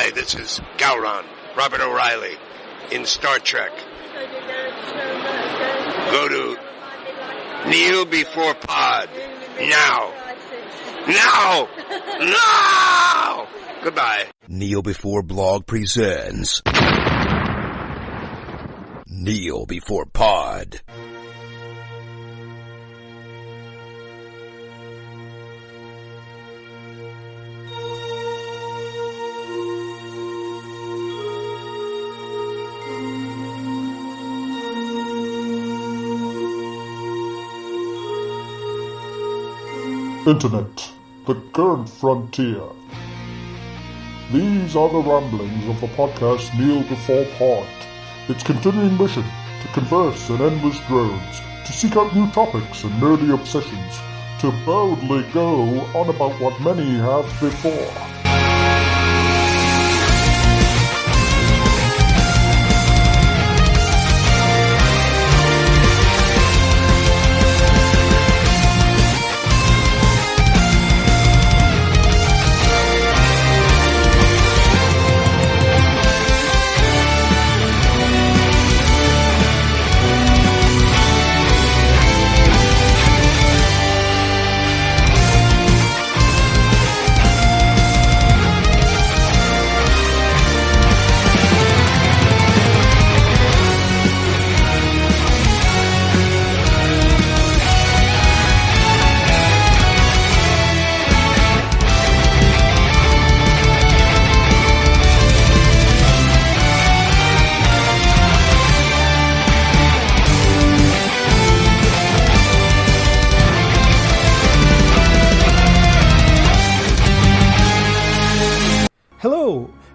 Hi, this is Gowron, Robert O'Reilly, in Star Trek. Go to Kneel Before Pod. Now. Now! Now! Goodbye. Kneel Before Blog presents Kneel Before Pod. Internet, the current frontier. These are the ramblings of the podcast Kneel Before Pod. Its continuing mission to converse in endless drones, to seek out new topics and nerdy obsessions, to boldly go on about what many have before.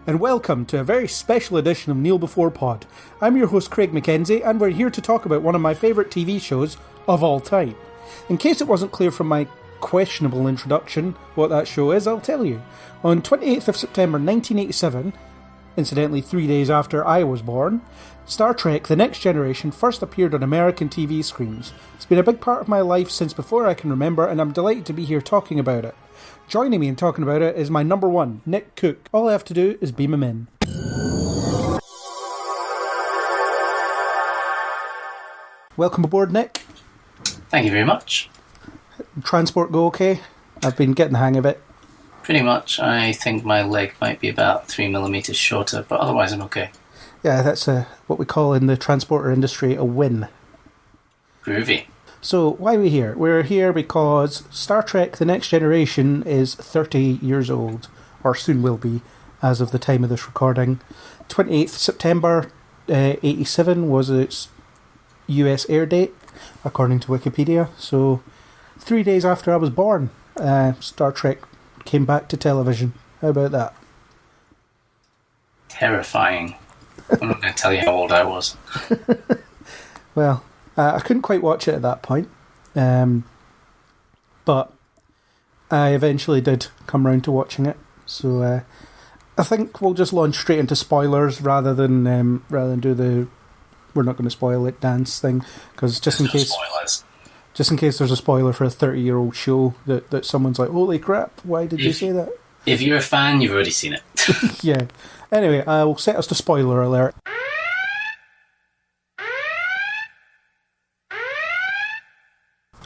And welcome to a very special edition of Kneel Before Pod. I'm your host Craig McKenzie, and we're here to talk about one of my favourite TV shows of all time. In case it wasn't clear from my questionable introduction what that show is, I'll tell you. On 28th of September 1987, incidentally 3 days after I was born, Star Trek The Next Generation first appeared on American TV screens. It's been a big part of my life since before I can remember, and I'm delighted to be here talking about it. Joining me in talking about it is my number one, Nick Cook. All I have to do is beam him in. Welcome aboard, Nick. Thank you very much. Transport go okay? I've been getting the hang of it. Pretty much. I think my leg might be about 3mm shorter, but otherwise I'm okay. Yeah, that's what we call in the transporter industry a win. Groovy. So, why are we here? We're here because Star Trek The Next Generation is 30 years old, or soon will be, as of the time of this recording. 28th September 87 was its US air date, according to Wikipedia. So, 3 days after I was born, Star Trek came back to television. How about that? Terrifying. I'm not going to tell you how old I was. Well, I couldn't quite watch it at that point, but I eventually did come round to watching it. So I think we'll just launch straight into spoilers rather than do the "we're not going to spoil it" dance thing, because just in case there's a spoiler for a 30-year-old show that someone's like, "Holy crap! Why did you say that?" If you're a fan, you've already seen it. Yeah. Anyway, I will set us to spoiler alert.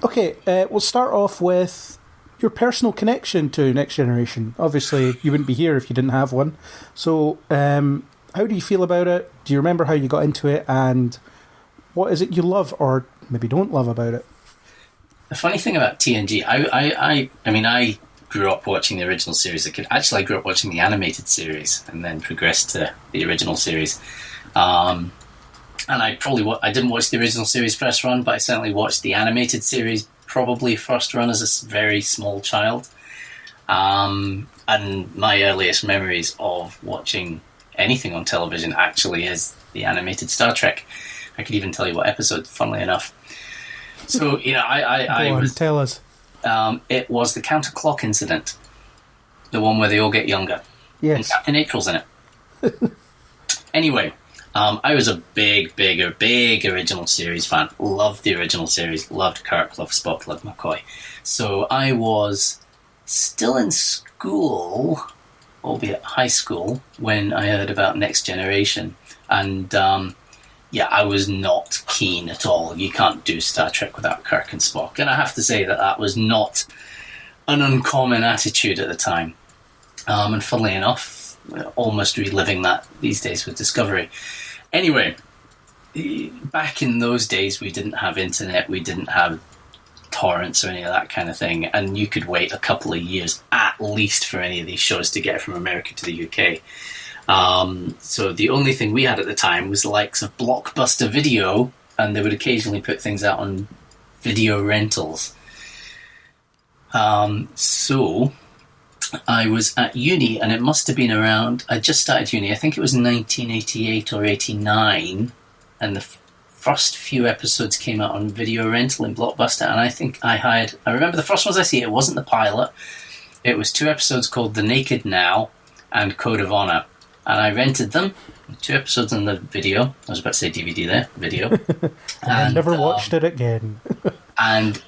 Okay, we'll start off with your personal connection to Next Generation. Obviously, you wouldn't be here if you didn't have one. So, how do you feel about it? Do you remember how you got into it? And what is it you love or maybe don't love about it? The funny thing about TNG, I mean, I grew up watching the original series. I grew up watching the animated series and then progressed to the original series. And I didn't watch the original series first run, but I certainly watched the animated series probably first run as a very small child. And my earliest memories of watching anything on television actually is the animated Star Trek. I could even tell you what episode, funnily enough. So, Tell us. It was the counterclock incident, the one where they all get younger. Yes. And Captain April's in it. Anyway, I was a big original series fan. Loved the original series. Loved Kirk, loved Spock, loved McCoy. So I was still in school albeit high school, when I heard about Next Generation. And I was not keen at all. You can't do Star Trek without Kirk and Spock. And I have to say that was not an uncommon attitude at the time. And funnily enough, almost reliving that these days with Discovery. Anyway, back in those days, we didn't have internet, we didn't have torrents or any of that kind of thing, and you could wait a couple of years at least for any of these shows to get from America to the UK. So the only thing we had at the time was the likes of Blockbuster Video, and they would occasionally put things out on video rentals. So I was at uni, and it must have been around, I just started uni, I think it was 1988 or 89, and the first few episodes came out on video rental in Blockbuster, and I remember the first ones I see, it wasn't the pilot, it was 2 episodes called The Naked Now and Code of Honor, and I rented them, 2 episodes on the video, I was about to say DVD there, video. And I never watched it again. And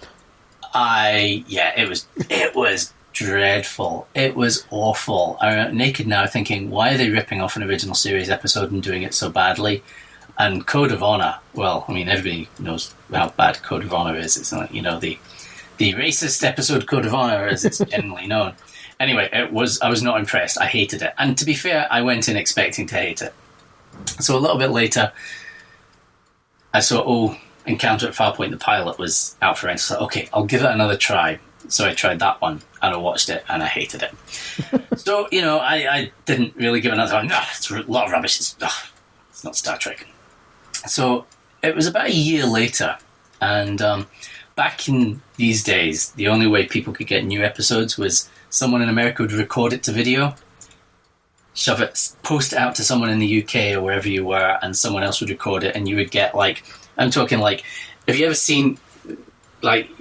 it was dreadful, it was awful. I remember Naked Now thinking, why are they ripping off an original series episode and doing it so badly? And Code of Honor, well, I mean, everybody knows how bad Code of Honor is. It's like, the racist episode Code of Honor, as it's generally known. Anyway, I was not impressed. I hated it. And to be fair, I went in expecting to hate it. So a little bit later, I saw, Encounter at Farpoint, the pilot was out for rental. So, okay, I'll give it another try. So I tried that one, and I watched it, and I hated it. So, I didn't really give it another one. No, it's a lot of rubbish. It's not Star Trek. So it was about a year later, and back in these days, the only way people could get new episodes was someone in America would record it to video, shove it, post it out to someone in the UK or wherever you were, and someone else would record it, and you would get, I'm talking have you ever seen,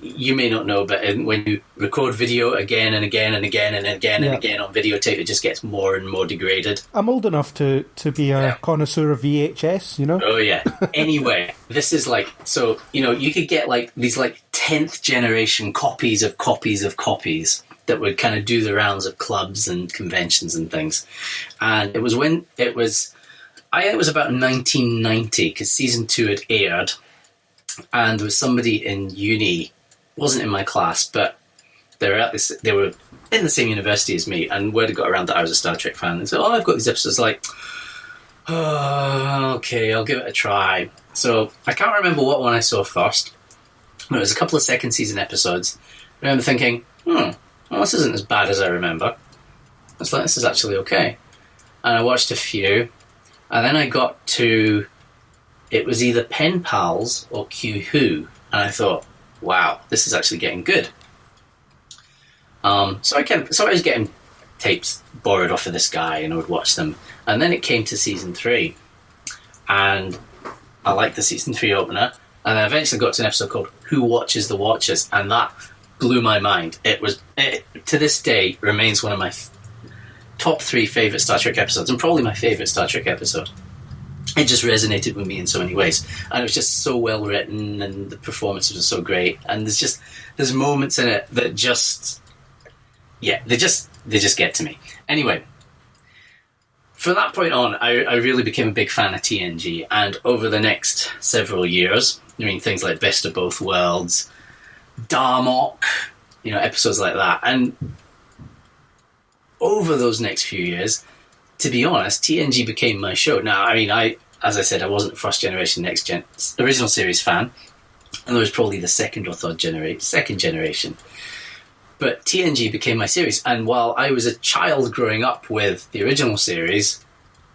you may not know, but when you record video again and again and again and again and again on videotape, it just gets more and more degraded. I'm old enough to be a connoisseur of VHS, Oh, yeah. Anyway, this is so, you could get these 10th generation copies of copies of copies that would kind of do the rounds of clubs and conventions and things. And it was about 1990, because season 2 had aired. And there was somebody in uni, wasn't in my class, but they were in the same university as me, and word had got around that I was a Star Trek fan. And so, I've got these episodes, okay, I'll give it a try. So I can't remember what one I saw first, but it was a couple of second season episodes. I remember thinking, well, this isn't as bad as I remember. It's this is actually okay. And I watched a few, and then I got to... It was either Pen Pals or Q Who, and I thought, wow, this is actually getting good. So I was getting tapes borrowed off of this guy, and I would watch them. And then it came to season 3, and I liked the season 3 opener, and I eventually got to an episode called Who Watches the Watchers, and that blew my mind. It to this day remains one of my top 3 favourite Star Trek episodes, and probably my favourite Star Trek episode. It just resonated with me in so many ways, and it was just so well written, and the performances were so great, and there's moments in it that they just get to me. Anyway, from that point on, I really became a big fan of TNG, and over the next several years, things like Best of Both Worlds, Darmok, episodes like that, and over those next few years, to be honest, TNG became my show. Now, as I said, I wasn't a first generation, next gen, original series fan, and there was probably the second generation. But TNG became my series, and while I was a child growing up with the original series,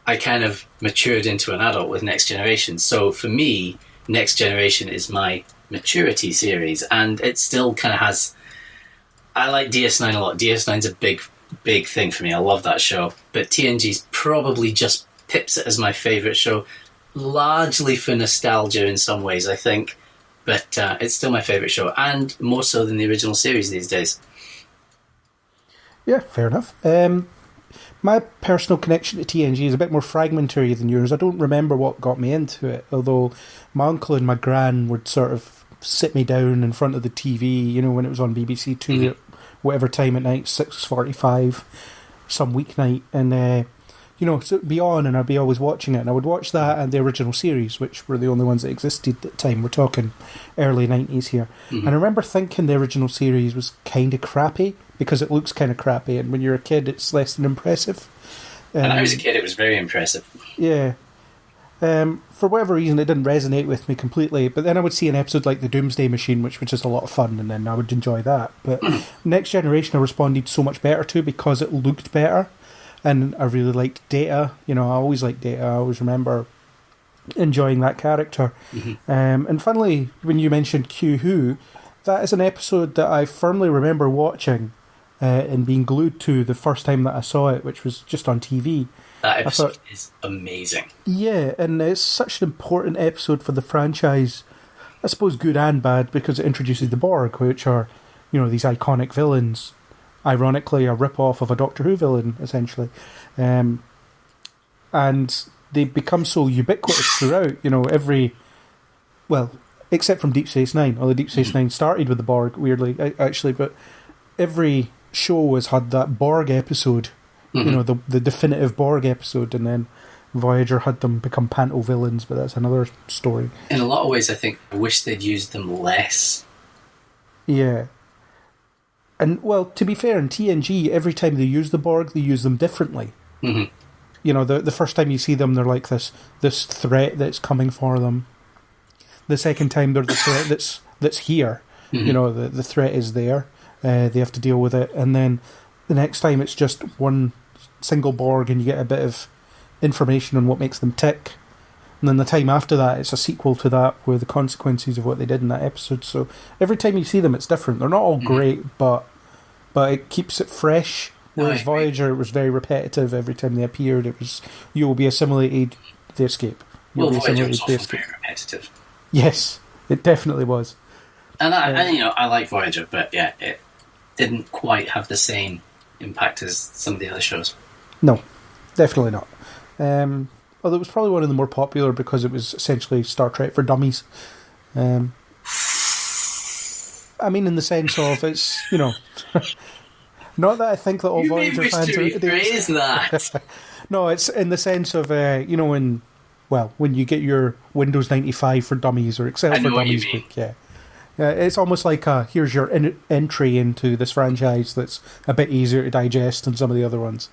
I kind of matured into an adult with Next Generation. So for me, Next Generation is my maturity series, and it still kind of has... I like DS9 a lot. DS9's a big thing for me. I love that show. But TNG's probably just pips it as my favourite show, largely for nostalgia in some ways, I think. But it's still my favourite show, and more so than the original series these days. Yeah, fair enough. My personal connection to TNG is a bit more fragmentary than yours. I don't remember what got me into it, although my uncle and my gran would sort of sit me down in front of the TV, when it was on BBC Two at whatever time at night, 6:45, some weeknight, and so it'd be on, and I'd be always watching it, and I would watch that and the original series, which were the only ones that existed at the time. We're talking early 90s here. And I remember thinking the original series was kind of crappy, because it looks kind of crappy, and when you're a kid, it's less than impressive. When I was a kid, it was very impressive. Yeah. For whatever reason, it didn't resonate with me completely, but then I would see an episode like The Doomsday Machine, which was just a lot of fun, and then I would enjoy that. But Next Generation I responded so much better to, because it looked better, and I really liked Data. I always liked Data. I always remember enjoying that character. And finally, when you mentioned Q Who, that is an episode that I firmly remember watching and being glued to the first time that I saw it, which was just on TV. That episode is amazing. Yeah, and it's such an important episode for the franchise. I suppose good and bad, because it introduces the Borg, which are, these iconic villains. Ironically, a rip-off of a Doctor Who villain, essentially. And they become so ubiquitous throughout, except from Deep Space Nine. Although Deep Space Nine started with the Borg, weirdly, actually, but every show has had that Borg episode, the definitive Borg episode, and then Voyager had them become panto villains, but that's another story. In a lot of ways, I think I wish they'd used them less. Yeah. And, well, to be fair, in TNG, every time they use the Borg, they use them differently. The first time you see them, they're like this threat that's coming for them. The second time, they're the threat that's here. The threat is there. They have to deal with it. And then the next time, it's just one single Borg, and you get a bit of information on what makes them tick. And then the time after that, it's a sequel to that, where the consequences of what they did in that episode. So every time you see them, it's different. They're not all great, but it keeps it fresh. Whereas Voyager, it was very repetitive. Every time they appeared, it was, you will be assimilated, they escape. Voyager was often very repetitive. Yes, it definitely was. And I like Voyager, but yeah, it didn't quite have the same impact as some of the other shows. No, definitely not. Although it was probably one of the more popular, because it was essentially Star Trek for dummies. In the sense of, it's, not that I think that all Voyager fans are... Rephrase that. No, it's in the sense of, when you get your Windows 95 for dummies, or Excel for dummies. Yeah, it's almost like here's your entry into this franchise that's a bit easier to digest than some of the other ones.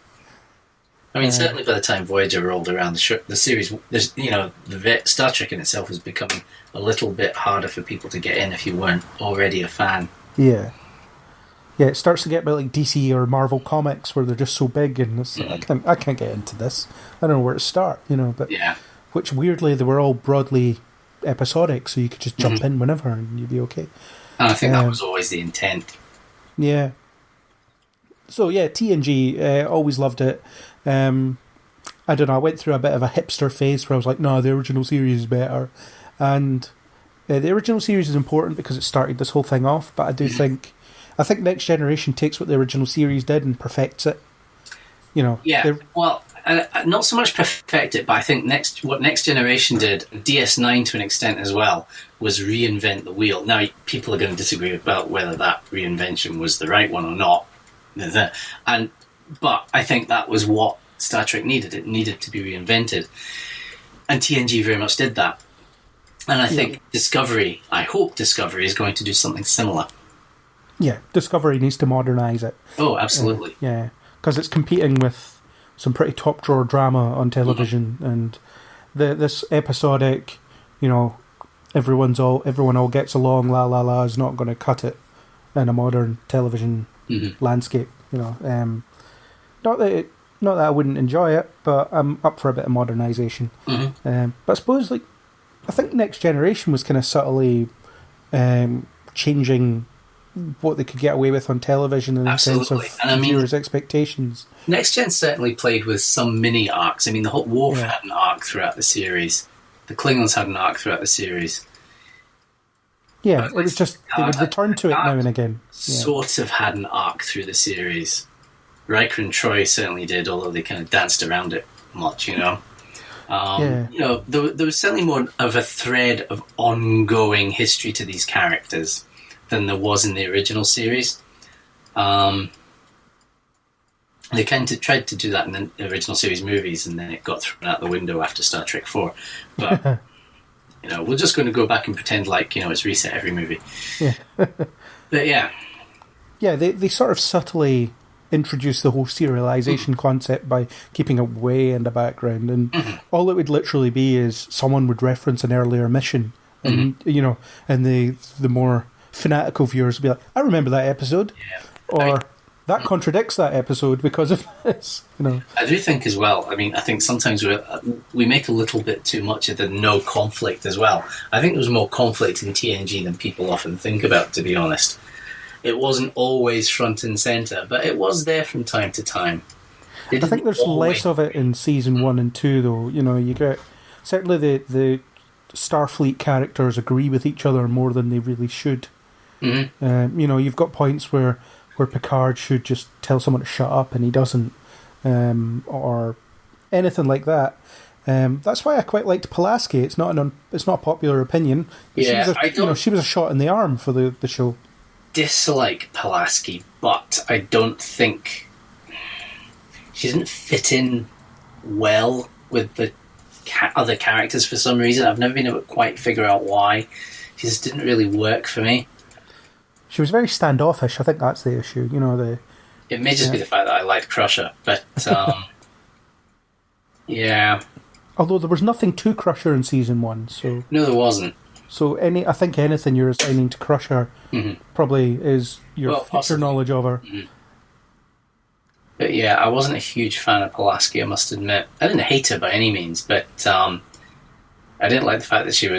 Certainly by the time Voyager rolled around, the series, Star Trek in itself was becoming a little bit harder for people to get in if you weren't already a fan. Yeah. Yeah, it starts to get a bit like DC or Marvel Comics, where they're just so big, and it's, I can't get into this. I don't know where to start, but which weirdly they were all broadly episodic, so you could just jump in whenever and you'd be okay. And I think that was always the intent. Yeah. So yeah, TNG, always loved it. I don't know, I went through a bit of a hipster phase where I was like, no, the original series is better. And the original series is important because it started this whole thing off, but I do think Next Generation takes what the original series did and perfects it. Not so much perfect it, but I think what Next Generation did, DS9 to an extent as well, was reinvent the wheel. Now, people are going to disagree about whether that reinvention was the right one or not. But I think that was what Star Trek needed. It needed to be reinvented. And TNG very much did that. And I think I hope Discovery is going to do something similar. Yeah, Discovery needs to modernise it. Oh, absolutely. Because it's competing with some pretty top-drawer drama on television, and this episodic, everyone all gets along, la la la, is not going to cut it in a modern television landscape. Not that I wouldn't enjoy it, but I'm up for a bit of modernisation. But I suppose, I think Next Generation was kind of subtly changing what they could get away with on television in the sense of viewers' expectations. Next Gen certainly played with some mini arcs. The whole Worf had an arc throughout the series. The Klingons had an arc throughout the series. Yeah, it was just, they would return to it now and again. Sort of had an arc through the series. Riker and Troy certainly did, although they kind of danced around it much, There was certainly more of a thread of ongoing history to these characters than there was in the original series. They kind of tried to do that in the original series movies, and then it got thrown out the window after Star Trek 4. But, we're just going to go back and pretend like, it's reset every movie. Yeah. But, yeah. Yeah, they sort of subtly introduce the whole serialization concept by keeping it way in the background. And all it would literally be is someone would reference an earlier mission. And, and the more fanatical viewers would be like, I remember that episode. Yeah. Or... that contradicts that episode because of this, I do think as well. I mean, I think sometimes we make a little bit too much of the no conflict as well. I think there was more conflict in TNG than people often think about, to be honest. It wasn't always front and centre, but it was there from time to time. I think there's less of it in season 1 and 2, though. You get... Certainly the Starfleet characters agree with each other more than they really should. Mm-hmm. You've got points where Picard should just tell someone to shut up and he doesn't, or anything like that. That's why I quite liked Pulaski. It's not a popular opinion. Yeah, she was a shot in the arm for the show. Dislike Pulaski, but I don't think she doesn't fit in well with the other characters for some reason. I've never been able to quite figure out why. She just didn't really work for me. She was very standoffish. I think that's the issue. It may just be the fact that I liked Crusher, but yeah. Although there was nothing to Crusher in season 1, so no, there wasn't. So I think anything you're assigning to Crusher probably is your future knowledge of her. Mm-hmm. But yeah, I wasn't a huge fan of Pulaski, I must admit. I didn't hate her by any means, but I didn't like the fact that she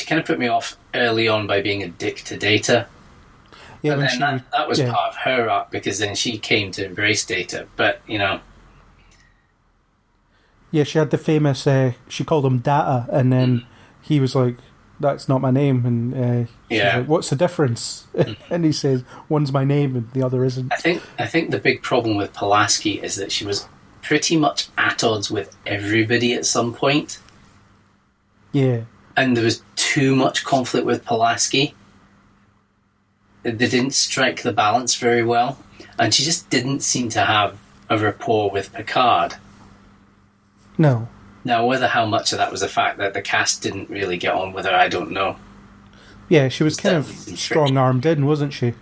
kind of put me off early on by being a dick to Data. Yeah, and then that was part of her arc, because then she came to embrace Data. But yeah, she had the famous. She called him Data, and then he was like, "That's not my name." And like, "What's the difference?" And he says, "One's my name, and the other isn't." I think the big problem with Pulaski is that she was pretty much at odds with everybody at some point. Yeah. And there was too much conflict with Pulaski. They didn't strike the balance very well. And she just didn't seem to have a rapport with Picard. No. Now, how much of that was the fact that the cast didn't really get on with her, I don't know. Yeah, she was kind of strong-armed in, wasn't she?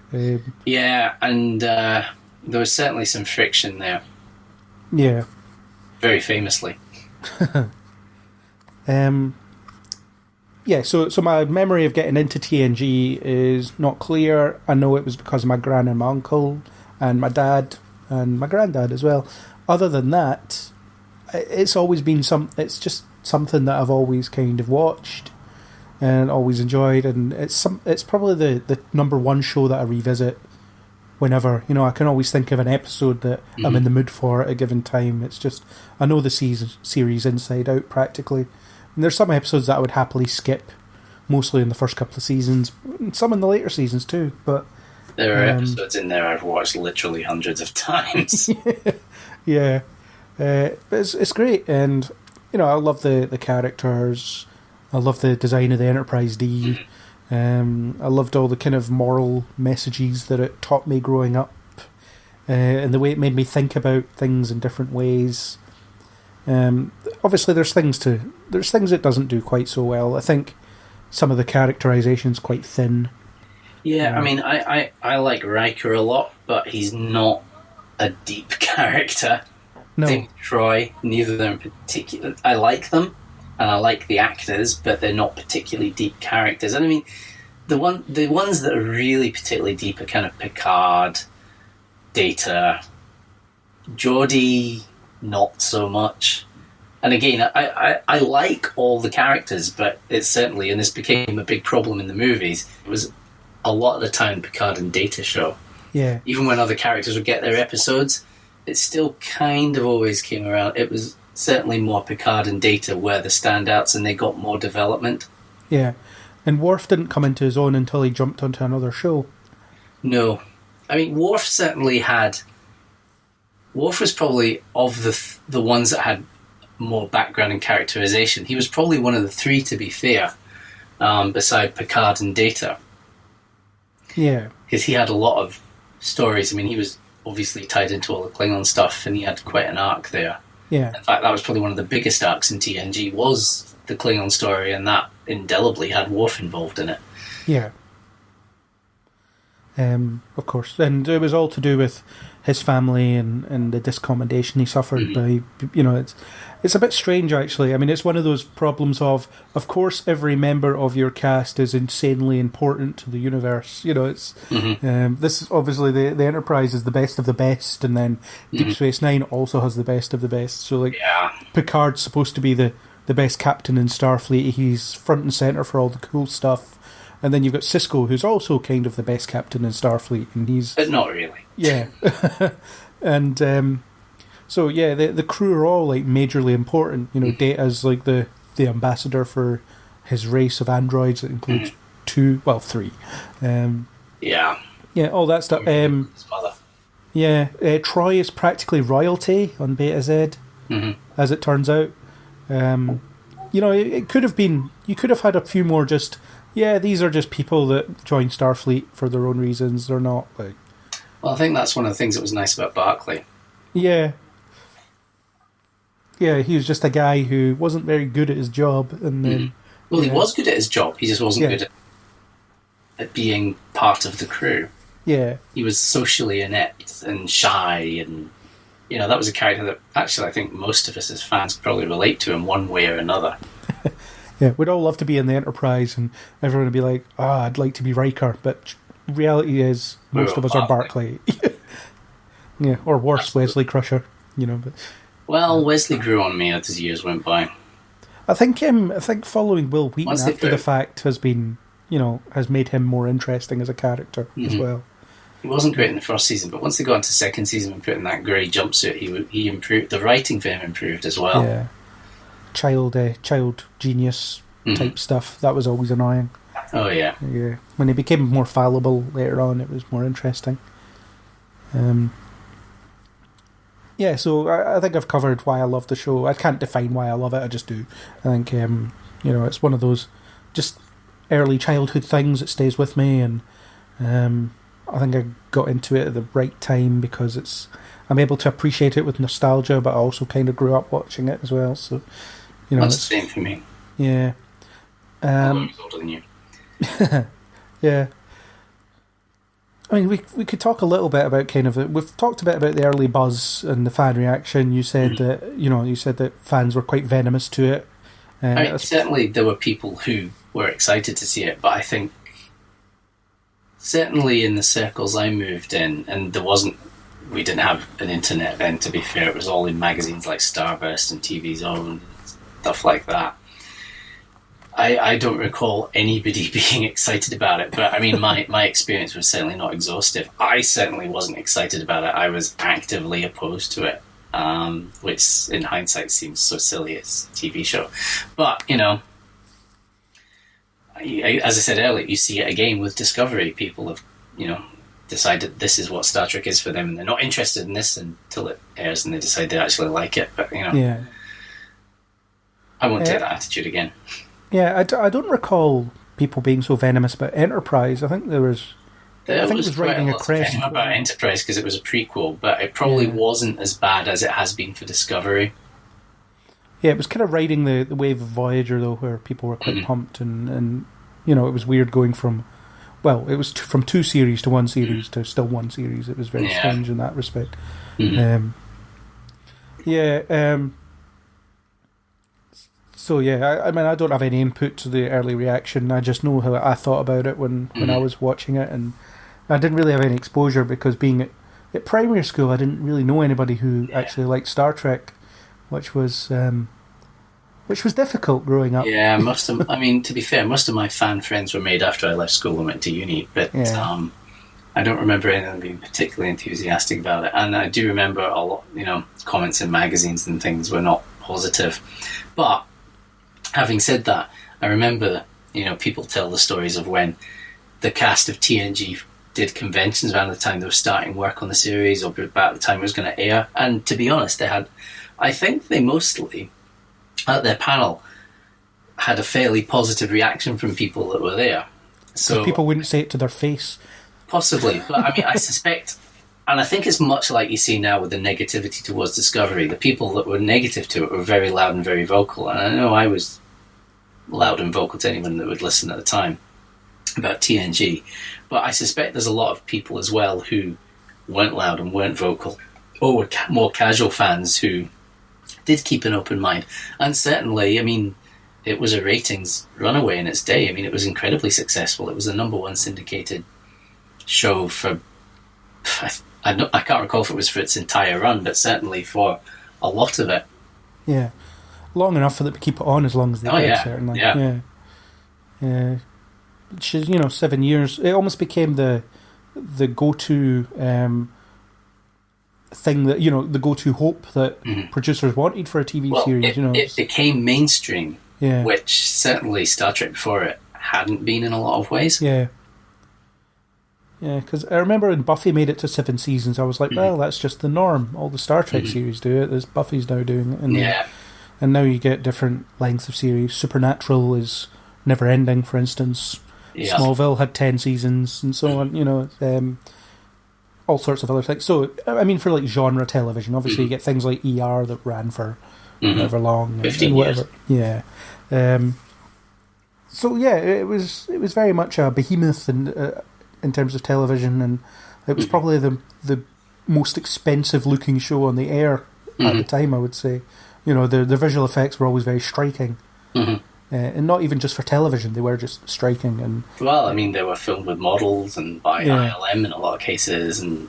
Yeah, and there was certainly some friction there. Yeah. Very famously. Yeah, so my memory of getting into TNG is not clear. I know it was because of my gran and my uncle and my dad and my granddad as well. Other than that, it's always been it's just something that I've always kind of watched and always enjoyed, and it's probably the number one show that I revisit whenever. I can always think of an episode that I'm in the mood for at a given time. It's just, I know the series inside out practically. And there's some episodes that I would happily skip, mostly in the first couple of seasons, and some in the later seasons too. But there are episodes in there I've watched literally hundreds of times. Yeah, but it's great, and I love the characters. I love the design of the Enterprise D. I loved all the kind of moral messages that it taught me growing up, and the way it made me think about things in different ways. Obviously, there's things it doesn't do quite so well. I think some of the characterization's quite thin. Yeah, I mean, I like Riker a lot, but he's not a deep character. No. Same with Troy, neither of them particular. I like them, and I like the actors, but they're not particularly deep characters. And I mean, the ones that are really particularly deep are kind of Picard, Data, Geordi, not so much. And again, I like all the characters, but it's certainly, and this became a big problem in the movies, it was a lot of the time Picard and Data show. Yeah. Even when other characters would get their episodes, it still kind of always came around. It was certainly more Picard and Data were the standouts, and they got more development. Yeah. And Worf didn't come into his own until he jumped onto another show. No. I mean, Worf was probably, of the ones that had more background and characterization, he was probably one of the three, to be fair, beside Picard and Data. Yeah. Because he had a lot of stories. I mean, he was obviously tied into all the Klingon stuff, and he had quite an arc there. Yeah. In fact, that was probably one of the biggest arcs in TNG, was the Klingon story, and that indelibly had Worf involved in it. Yeah. Of course. And it was all to do with his family and the discommodation he suffered by, it's a bit strange, actually. I mean, it's one of those problems of course, every member of your cast is insanely important to the universe. It's this obviously the Enterprise is the best of the best, and then Deep Space Nine also has the best of the best. So, Picard's supposed to be the best captain in Starfleet. He's front and center for all the cool stuff. And then you've got Sisko, who's also kind of the best captain in Starfleet, and he's... But not really. Yeah. And, the crew are all, like, majorly important. Data's, like, the ambassador for his race of androids that includes three. Yeah, all that stuff. His mother. Yeah, Troy is practically royalty on Beta Z, as it turns out. It could have been... You could have had a few more just... Yeah, these are just people that join Starfleet for their own reasons. They're not like... Well, I think that's one of the things that was nice about Barclay. Yeah. Yeah, he was just a guy who wasn't very good at his job. And then, Well, he was good at his job. He just wasn't good at being part of the crew. Yeah. He was socially inept and shy, and, that was a character that actually I think most of us as fans probably relate to in one way or another. Yeah, we'd all love to be in the Enterprise, and everyone would be like, I'd like to be Riker, but reality is most of us are Barclay. Yeah, or worse, Wesley Crusher, But, well, Wesley grew on me as the years went by. I think following Will Wheaton after the fact has been, has made him more interesting as a character as well. He wasn't great in the first season, but once they got into second season and put in that grey jumpsuit, he improved. The writing for him improved as well. Yeah. Child genius type stuff. That was always annoying. Oh yeah. Yeah. When he became more fallible later on, it was more interesting. So I think I've covered why I love the show. I can't define why I love it. I just do. I think it's one of those just early childhood things that stays with me, and I think I got into it at the right time because I'm able to appreciate it with nostalgia, but I also kind of grew up watching it as well. So. That's the same for me. Yeah. I'm older than you. Yeah. I mean, we could talk a little bit about we've talked a bit about the early buzz and the fan reaction. You said that fans were quite venomous to it. Certainly there were people who were excited to see it, but I think certainly in the circles I moved in, and we didn't have an internet then, to be fair. It was all in magazines like Starburst and TV Zone, stuff like that. I don't recall anybody being excited about it, but I mean, my experience was certainly not exhaustive. I certainly wasn't excited about it. I was actively opposed to it, which in hindsight seems so silly. It's a TV show. But, as I said earlier, you see it again with Discovery. People have, decided this is what Star Trek is for them, and they're not interested in this until it airs and they decide they actually like it. But, Yeah. I won't take that attitude again. Yeah, I don't recall people being so venomous about Enterprise. I think there was writing a crest about Enterprise because it was a prequel, but it probably wasn't as bad as it has been for Discovery. Yeah, it was kind of riding the wave of Voyager, though, where people were quite pumped, and it was weird going from... Well, it was from 2 series to 1 series to still 1 series. It was very strange in that respect. So I mean, I don't have any input to the early reaction. I just know how I thought about it when I was watching it, and I didn't really have any exposure because being at primary school, I didn't really know anybody who actually liked Star Trek, which was difficult growing up. Yeah, I mean, to be fair, most of my fan friends were made after I left school and went to uni, but I don't remember any of them being particularly enthusiastic about it. And I do remember a lot, comments in magazines and things were not positive. But having said that, I remember, people tell the stories of when the cast of TNG did conventions around the time they were starting work on the series or about the time it was going to air. And to be honest, I think they mostly, at their panel, had a fairly positive reaction from people that were there. So people wouldn't say it to their face. Possibly, but I mean, I suspect I think it's much like you see now with the negativity towards Discovery. The people that were negative to it were very loud and very vocal. And I know I was loud and vocal to anyone that would listen at the time about TNG. But I suspect there's a lot of people as well who weren't loud and weren't vocal, or were more casual fans who did keep an open mind. And certainly, I mean, it was a ratings runaway in its day. I mean, it was incredibly successful. It was the #1 syndicated show for... I can't recall if it was for its entire run, but certainly for a lot of it. Yeah. Long enough for them to keep it on as long as they did, certainly. Yeah. Which is, 7 years. It almost became the go-to thing that, the go-to hope that producers wanted for a TV series. It became mainstream, which certainly Star Trek before it hadn't been in a lot of ways. Yeah. Yeah, because I remember when Buffy made it to 7 seasons, I was like, well, that's just the norm. All the Star Trek series do it. There's Buffy's now doing it. And now you get different lengths of series. Supernatural is never-ending, for instance. Yeah. Smallville had 10 seasons and so on, all sorts of other things. So, I mean, for like genre television, obviously you get things like ER that ran for however long. 15 years. Yeah. So, yeah, it was very much a behemoth in terms of television, and it was probably the most expensive looking show on the air at the time, I would say. The visual effects were always very striking. And not even just for television, they were just striking. And well, I mean, they were filmed with models and by ILM in a lot of cases, and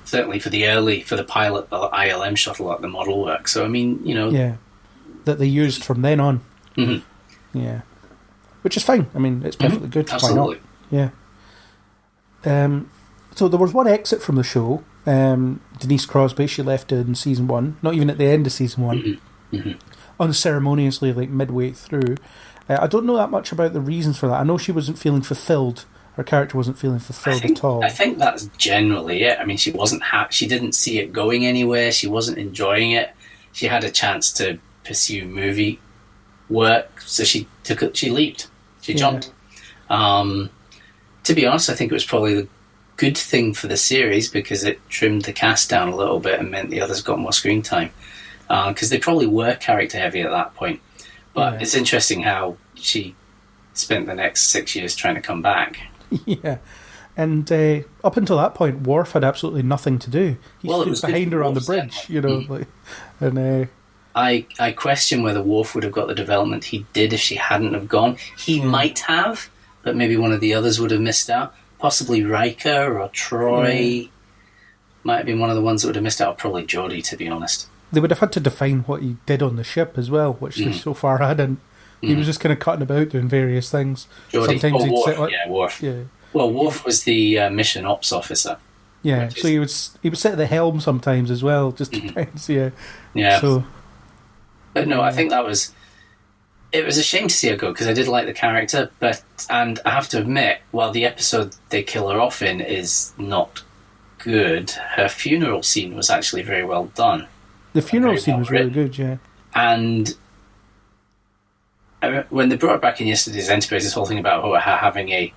certainly for the pilot, the ILM shuttle, like the model work. So, I mean, that they used from then on. Yeah. Which is fine. I mean, it's perfectly good. Absolutely. Why not? Yeah. So there was one exit from the show. Denise Crosby, she left in season 1, not even at the end of season 1, unceremoniously, like midway through. I don't know that much about the reasons for that. I know she wasn't feeling fulfilled. Her character wasn't feeling fulfilled at all. I think that's generally it. I mean, she wasn't she didn't see it going anywhere. She wasn't enjoying it. She had a chance to pursue movie work, so she leaped. She jumped. To be honest, I think it was probably the good thing for the series because it trimmed the cast down a little bit and meant the others got more screen time. Because they probably were character heavy at that point. But it's interesting how she spent the next 6 years trying to come back. Yeah. And up until that point, Worf had absolutely nothing to do. He stood behind her on the bridge, I question whether Worf would have got the development he did if she hadn't have gone. He might have, but maybe one of the others would have missed out. Possibly Riker or Troy might have been one of the ones that would have missed out. Or probably Geordi, to be honest. They would have had to define what he did on the ship as well, which they so far hadn't. He was just kind of cutting about doing various things. Geordi. Sometimes he'd sit Worf. Yeah. Well, Worf was the mission ops officer. Yeah, so he would sit at the helm sometimes as well, just depends. Yeah. So, but no, I think it was a shame to see her go because I did like the character, and I have to admit, while the episode they kill her off in is not good, her funeral scene was actually very well done. The funeral scene was really good, yeah. And when they brought her back in yesterday's Enterprise, this whole thing about her having a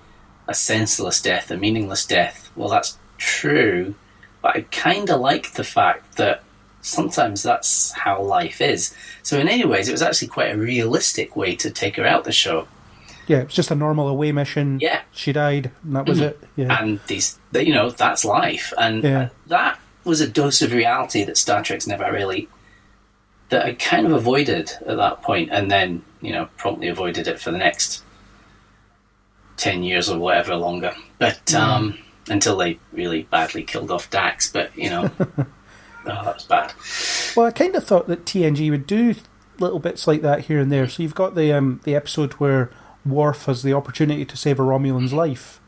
senseless death, a meaningless death, well, that's true, but I kind of like the fact that sometimes that's how life is. So in any ways, it was actually quite a realistic way to take her out the show. Yeah, it was just a normal away mission. Yeah. She died, and that was it. Yeah. And that's life. And that was a dose of reality that Star Trek's never really... that I kind of avoided at that point, and then, promptly avoided it for the next 10 years or whatever longer. But, until they really badly killed off Dax, but, oh, that was bad. Well, I kind of thought that TNG would do little bits like that here and there. So you've got the episode where Worf has the opportunity to save a Romulan's life,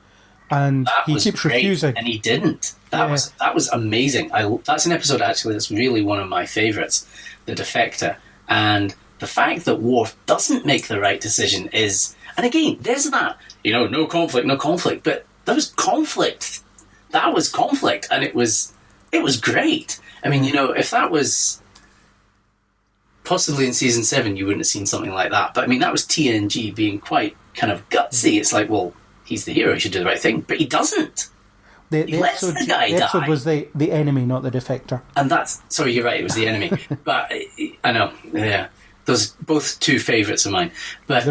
and he keeps refusing. And he didn't. That was amazing. That's an episode actually that's really one of my favourites, The Defector. And the fact that Worf doesn't make the right decision is, and again, there's that, no conflict, but there was conflict. That was conflict, and it was great. I mean, if that was possibly in season 7, you wouldn't have seen something like that. But I mean, that was TNG being quite kind of gutsy. It's like, well, he's the hero, he should do the right thing, but he doesn't. The episode was the enemy, not the defector. And that's... Sorry, you're right, it was the enemy. But I know, yeah. Those both two favourites of mine. But,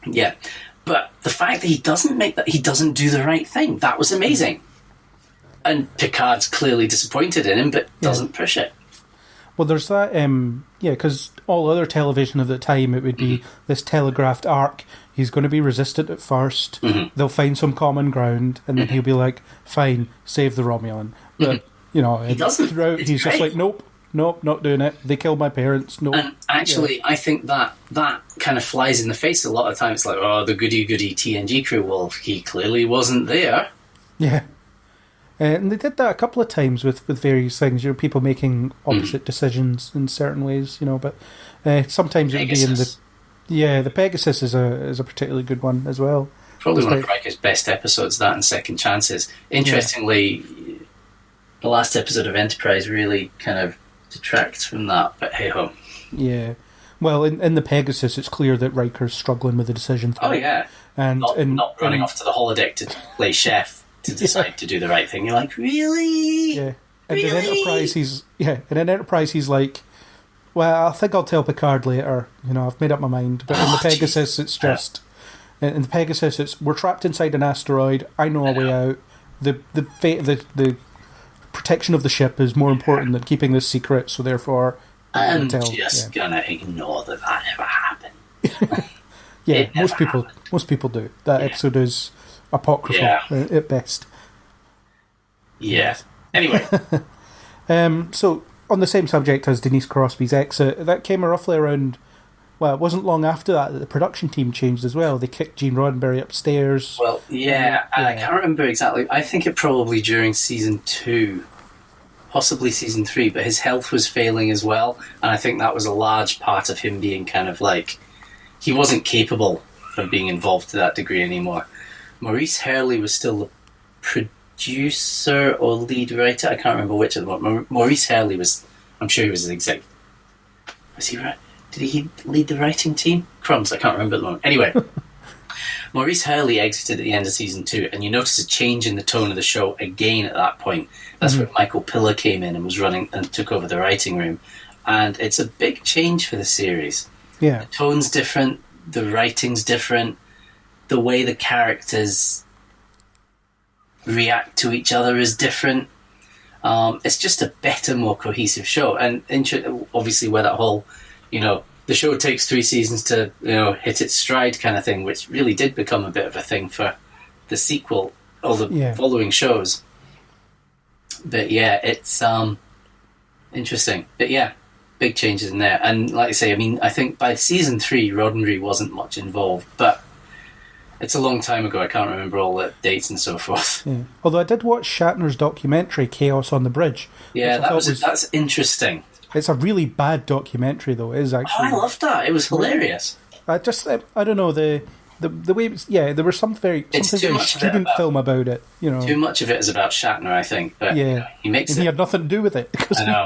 yeah. But the fact that he doesn't do the right thing, that was amazing. And Picard's clearly disappointed in him, but doesn't push it. Well, there's that, because all other television of the time, it would be this telegraphed arc. He's going to be resistant at first. They'll find some common ground, and then he'll be like, fine, save the Romulan. But, he doesn't. Throughout, he's just like, nope, not doing it. They killed my parents. Nope. And actually, I think that kind of flies in the face a lot of times. It's like, oh, the goody-goody TNG crew. Well, he clearly wasn't there. Yeah. And they did that a couple of times with various things. People making opposite decisions in certain ways. But sometimes it would be in the. Yeah, the Pegasus is a particularly good one as well. Probably one of Riker's best episodes. That and Second Chances. Interestingly, the last episode of Enterprise really kind of detracts from that. But hey ho. Yeah. Well, in the Pegasus, it's clear that Riker's struggling with the decision. Oh yeah, and not running off to the holodeck to play chef. To decide to do the right thing. You're like, really? Yeah. And in Enterprise he's like, well, I think I'll tell Picard later. I've made up my mind. But in the Pegasus, it's just in the Pegasus, it's we're trapped inside an asteroid. I know a way out. The protection of the ship is more important than keeping this secret. So therefore, I'm just gonna ignore that ever happened. Yeah, most people do. That episode is apocryphal at best. Yeah. Anyway. So, on the same subject as Denise Crosby's exit, that came roughly around... Well, it wasn't long after that the production team changed as well. They kicked Gene Roddenberry upstairs. Well, I can't remember exactly. I think it probably during Season 2, possibly Season 3, but his health was failing as well, and I think that was a large part of him being kind of like... He wasn't capable of being involved to that degree anymore. Maurice Hurley was still the producer or lead writer. I can't remember which of them. Maurice Hurley was... I'm sure he was the exec... Was he right? Did he lead the writing team? Crumbs, I can't remember at the moment. Anyway, Maurice Hurley exited at the end of Season 2, and you notice a change in the tone of the show again at that point. That's where Michael Piller came in and was running and took over the writing room. And it's a big change for the series. Yeah. The tone's different, the writing's different, the way the characters react to each other is different. It's just a better, more cohesive show. And obviously where that whole, the show takes 3 seasons to, hit its stride kind of thing, which really did become a bit of a thing for the sequel or the following shows. But yeah, it's interesting. But yeah, big changes in there. And like I say, I think by Season 3, Roddenberry wasn't much involved, but it's a long time ago. I can't remember all the dates and so forth. Yeah. Although I did watch Shatner's documentary, Chaos on the Bridge. Yeah, that's interesting. It's a really bad documentary, though. It is actually. I loved that. It was hilarious. I don't know, the way it was, there was something very student film about it. Too much of it is about Shatner, I think. But he makes he had nothing to do with it. Because, I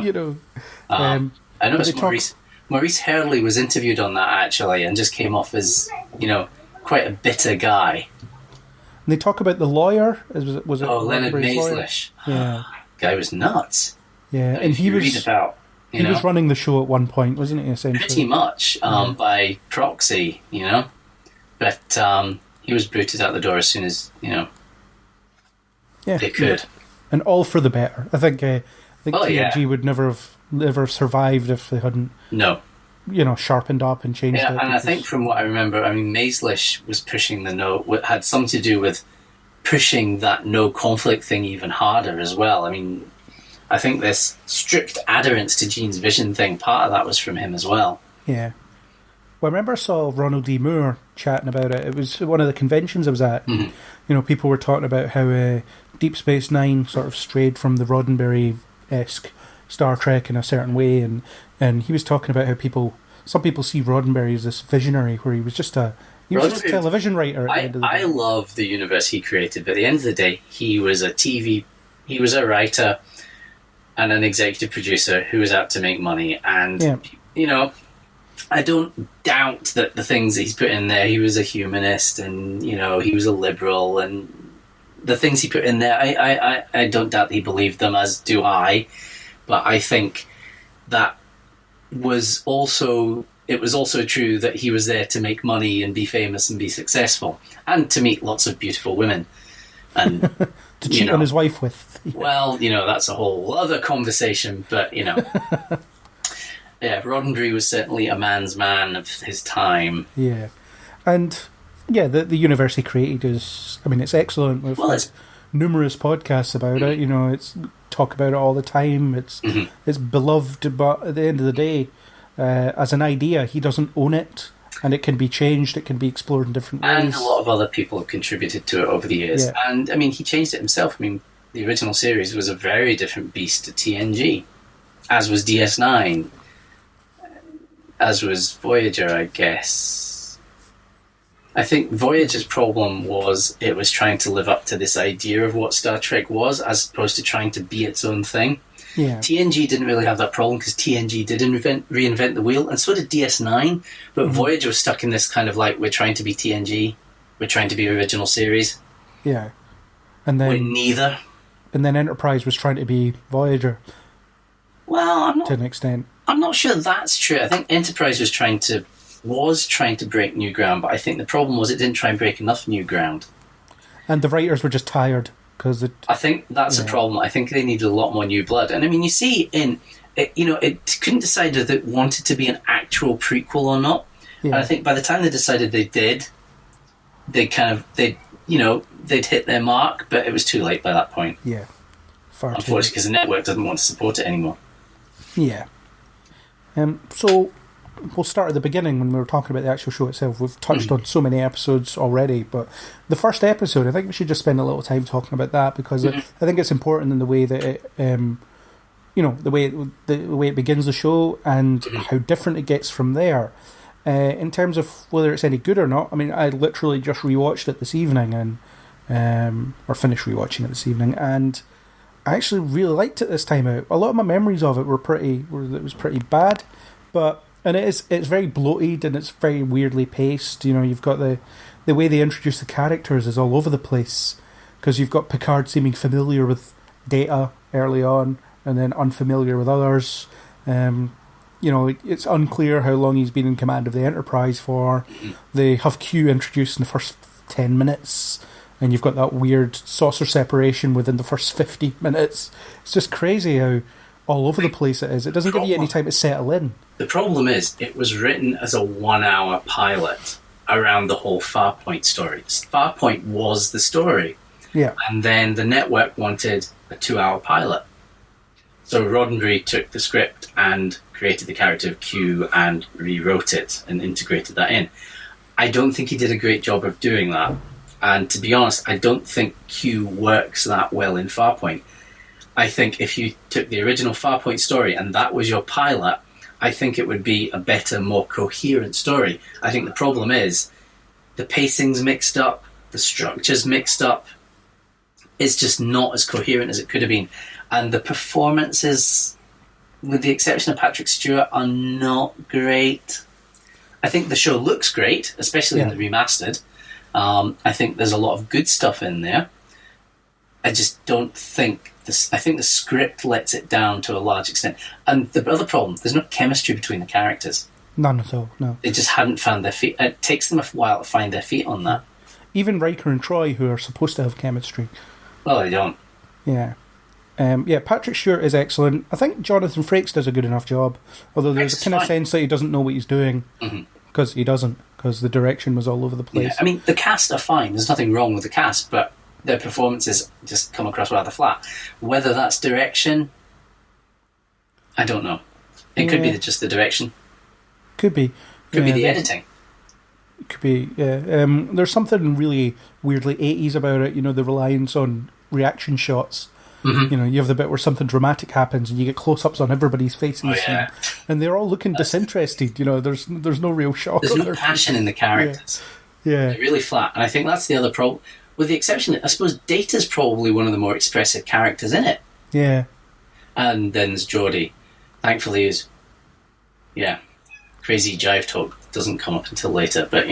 noticed Maurice Hurley was interviewed on that, actually, and just came off as, quite a bitter guy. And they talk about the lawyer. Was it Leonard Maislish. Yeah. Guy was nuts. Yeah, and he was running the show at one point, wasn't he, essentially? Pretty much, by proxy, But he was booted out the door as soon as, they could. Yeah. And all for the better. I think TNG would never have survived if they hadn't... No. Sharpened up and changed it. And I think from what I remember, Maislish was pushing had something to do with pushing that no conflict thing even harder as well. I think this strict adherence to Gene's vision thing, part of that was from him as well. Yeah. Well, I remember I saw Ronald D. Moore chatting about it. It was one of the conventions I was at. Mm-hmm. People were talking about how Deep Space Nine sort of strayed from the Roddenberry-esque Star Trek in a certain way, and he was talking about how some people see Roddenberry as this visionary, where he was just a television writer at the end of the day. I love the universe he created, but at the end of the day, he was a writer and an executive producer who was out to make money, and I don't doubt that the things that he's put in there, he was a humanist, and he was a liberal, and the things he put in there, I don't doubt he believed them, as do I. But I think that was also true that he was there to make money and be famous and be successful and to meet lots of beautiful women and to cheat on his wife with. Well, that's a whole other conversation. But yeah, Roddenberry was certainly a man's man of his time. Yeah, and yeah, the universe he created is, I mean, it's excellent. We've had numerous podcasts about it. It's talk about it all the time. It's beloved, but at the end of the day, as an idea, he doesn't own it, and it can be changed. It can be explored in different ways. And a lot of other people have contributed to it over the years. Yeah. And I mean, he changed it himself. I mean, the original series was a very different beast to TNG, as was DS9, as was Voyager, I guess. I think Voyager's problem was it was trying to live up to this idea of what Star Trek was, as opposed to trying to be its own thing. Yeah. TNG didn't really have that problem because TNG did reinvent the wheel, and so did DS9. But Voyager was stuck in this kind of like, we're trying to be TNG, we're trying to be original series. Yeah, and then we're neither. And then Enterprise was trying to be Voyager. Well, to an extent. I'm not sure that's true. I think Enterprise was trying to break new ground, but I think the problem was it didn't try and break enough new ground. And the writers were just tired. I think that's a problem. I think they needed a lot more new blood. And I mean, you see it couldn't decide if it wanted to be an actual prequel or not. Yeah. And I think by the time they decided they did, they'd hit their mark, but it was too late by that point. Yeah. Unfortunately, because the network doesn't want to support it anymore. Yeah. So we'll start at the beginning when we were talking about the actual show itself. We've touched on so many episodes already, but the first episode, I think we should just spend a little time talking about that, because I think it's important in the way that it, the way it begins the show and how different it gets from there. In terms of whether it's any good or not, I mean, I literally just rewatched it this evening or finished rewatching it this evening, and I actually really liked it this time out. A lot of my memories of it it was pretty bad, and it's very bloated and it's very weirdly paced. You've got the way they introduce the characters is all over the place, because you've got Picard seeming familiar with Data early on and then unfamiliar with others. It's unclear how long he's been in command of the Enterprise for. They have Q introduced in the first 10 minutes, and you've got that weird saucer separation within the first 50 minutes. It's just crazy how all over the place it is. It doesn't give you any time to settle in. The problem is, it was written as a 1-hour pilot around the whole Farpoint story. Farpoint was the story. Yeah. And then the network wanted a 2-hour pilot. So Roddenberry took the script and created the character of Q and rewrote it and integrated that in. I don't think he did a great job of doing that. And to be honest, I don't think Q works that well in Farpoint. I think if you took the original Farpoint story and that was your pilot, I think it would be a better, more coherent story. I think the problem is the pacing's mixed up, the structure's mixed up. It's just not as coherent as it could have been. And the performances, with the exception of Patrick Stewart, are not great. I think the show looks great, especially in the remastered. I think there's a lot of good stuff in there. I just don't think I think the script lets it down to a large extent. And the other problem, there's no chemistry between the characters. None at all, no. They just hadn't found their feet. It takes them a while to find their feet on that. Even Riker and Troy, who are supposed to have chemistry. Well, they don't. Yeah. Patrick Stewart is excellent. I think Jonathan Frakes does a good enough job. Although there's a kind of sense that he doesn't know what he's doing. Because he doesn't. Because the direction was all over the place. Yeah, I mean, the cast are fine. There's nothing wrong with the cast, but their performances just come across rather flat. Whether that's direction, I don't know. It could be just the direction. Could be. Could be the editing. Could be, yeah. There's something really weirdly 80s about it, the reliance on reaction shots. You have the bit where something dramatic happens and you get close-ups on everybody's faces, and they're all looking disinterested. There's no real shock. There's no passion in the characters. Yeah. They're really flat. And I think that's the other problem. With the exception, I suppose Data's probably one of the more expressive characters in it. Yeah. And then there's Geordi. Thankfully, crazy jive talk doesn't come up until later, but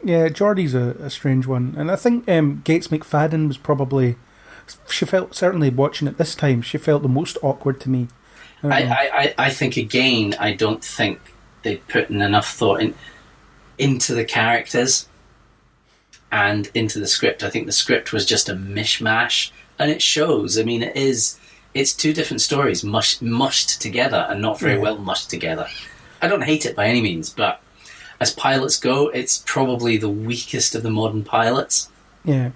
Yeah, Geordie's a strange one. And I think Gates McFadden was probably... She felt, certainly watching it this time, she felt the most awkward to me. I think, again, I don't think they put in enough thought into the characters and into the script. I think the script was just a mishmash. And it shows. I mean, it's two different stories mushed together and not very well mushed together. I don't hate it by any means, but as pilots go, it's probably the weakest of the modern pilots. Yeah.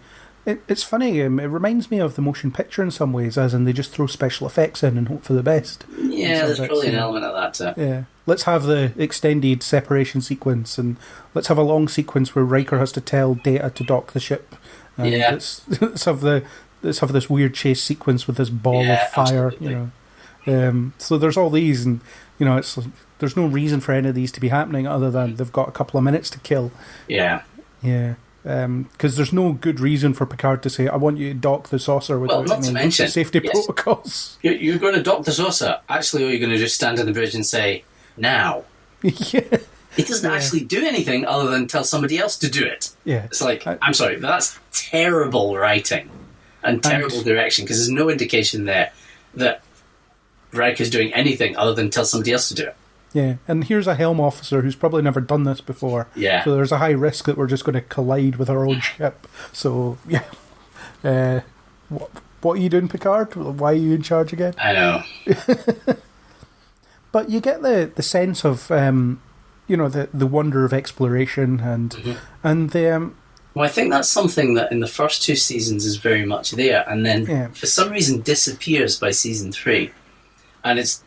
It's funny, it reminds me of the motion picture in some ways, as in they just throw special effects in and hope for the best. Yeah, there's probably an element of that too. Yeah. Let's have the extended separation sequence, and let's have a long sequence where Riker has to tell Data to dock the ship. And let's have this weird chase sequence with this ball of fire, absolutely. So there's all these, and there's no reason for any of these to be happening other than they've got a couple of minutes to kill. Yeah. Yeah. Because there's no good reason for Picard to say, I want you to dock the saucer without not to mention safety protocols. You're going to dock the saucer. Actually, or you're going to just stand on the bridge and say, now. Yeah. It doesn't actually do anything other than tell somebody else to do it. Yeah. It's like, I'm sorry, but that's terrible writing and terrible direction, because there's no indication there that Riker's doing anything other than tell somebody else to do it. Yeah, and here's a helm officer who's probably never done this before. Yeah. So there's a high risk that we're just going to collide with our own ship. So, yeah. What are you doing, Picard? Why are you in charge again? I know. But you get the sense of, the wonder of exploration and the... Well, I think that's something that in the first two seasons is very much there, and then for some reason disappears by season 3. And it's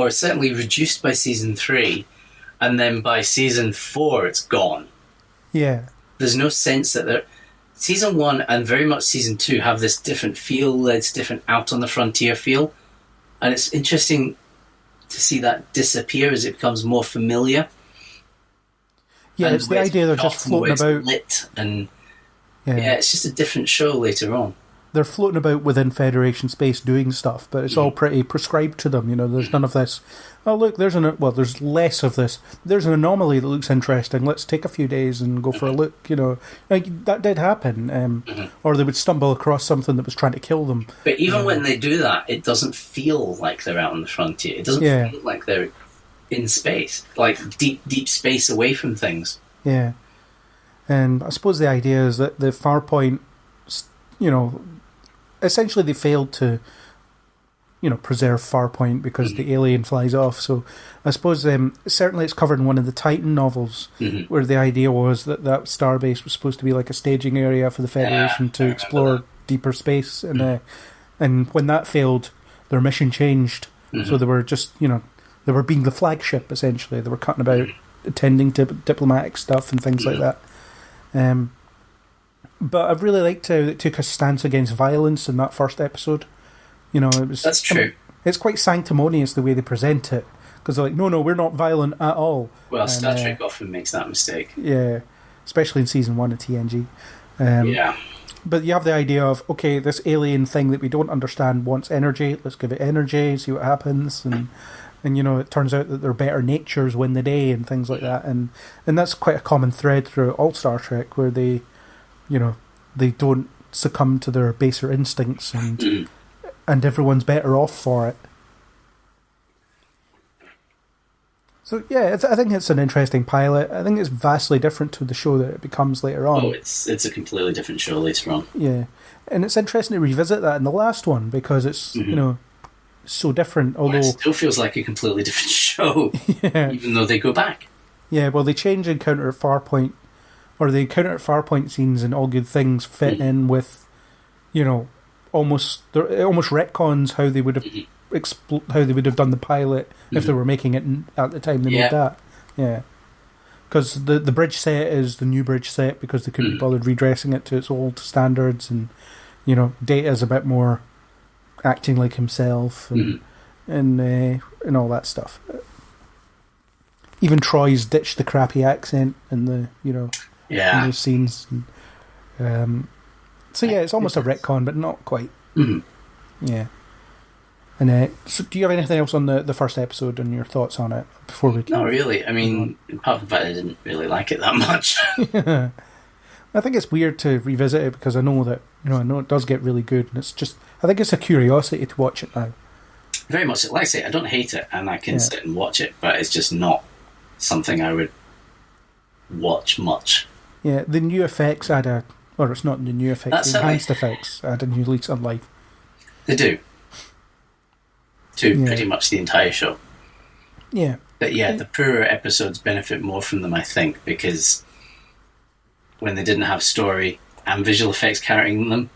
certainly reduced by season 3, and then by season 4 it's gone. Yeah. There's no sense that season 1 and very much season 2 have this different feel, it's different out on the frontier feel, and it's interesting to see that disappear as it becomes more familiar. Yeah, and it's the idea they're just floating about. Lit and it's just a different show later on. They're floating about within Federation space doing stuff, but it's all pretty prescribed to them. There's none of this. Oh, look, there's less of this. There's an anomaly that looks interesting. Let's take a few days and go for a look. Like that did happen. Or they would stumble across something that was trying to kill them. But even when they do that, it doesn't feel like they're out on the frontier. It doesn't feel like they're in space, like deep space away from things. Yeah, and I suppose the idea is that the Farpoint, essentially they failed to, preserve Farpoint because the alien flies off. So I suppose certainly it's covered in one of the Titan novels, where the idea was that starbase was supposed to be like a staging area for the Federation to explore deeper space, and when that failed, their mission changed. So they were just, they were being the flagship, essentially. They were cutting about attending to diplomatic stuff and things like that. But I really liked how it took a stance against violence in that first episode. That's true. It's quite sanctimonious the way they present it, because they're like, no, we're not violent at all. Well, Star Trek often makes that mistake. Yeah, especially in season 1 of TNG. But you have the idea of, okay, this alien thing that we don't understand wants energy. Let's give it energy, see what happens, and it turns out that their better natures win the day and things like that, and that's quite a common thread throughout all Star Trek, where they don't succumb to their baser instincts, and everyone's better off for it. So yeah, I think it's an interesting pilot. I think it's vastly different to the show that it becomes later on. Oh, it's a completely different show later on. Yeah, and it's interesting to revisit that in the last one because it's so different. Although it still feels like a completely different show, even though they go back. Yeah, well, they change Encounter at Farpoint, or the Encounter at Farpoint scenes and All Good Things fit in with, almost retcons how they would have how they would have done the pilot if they were making it at the time they made that. Yeah, because the bridge set is the new bridge set because they couldn't be bothered redressing it to its old standards, and Data's a bit more acting like himself and all that stuff. Even Troy's ditched the crappy accent in the in those scenes. So yeah, it's almost a retcon, but not quite. Yeah. And so do you have anything else on the first episode and your thoughts on it before we? Not really. I mean, apart from the fact I didn't really like it that much. I think it's weird to revisit it because I know that I know it does get really good, and it's just I think it's a curiosity to watch it now. Very much. Like I say, I don't hate it, and I can sit and watch it, but it's just not something I would watch much. Yeah, the new effects it's not the new effects, the enhanced effects add a new lease on life. They do. To pretty much the entire show. Yeah. But yeah, the poorer episodes benefit more from them, I think, because when they didn't have story and visual effects carrying them,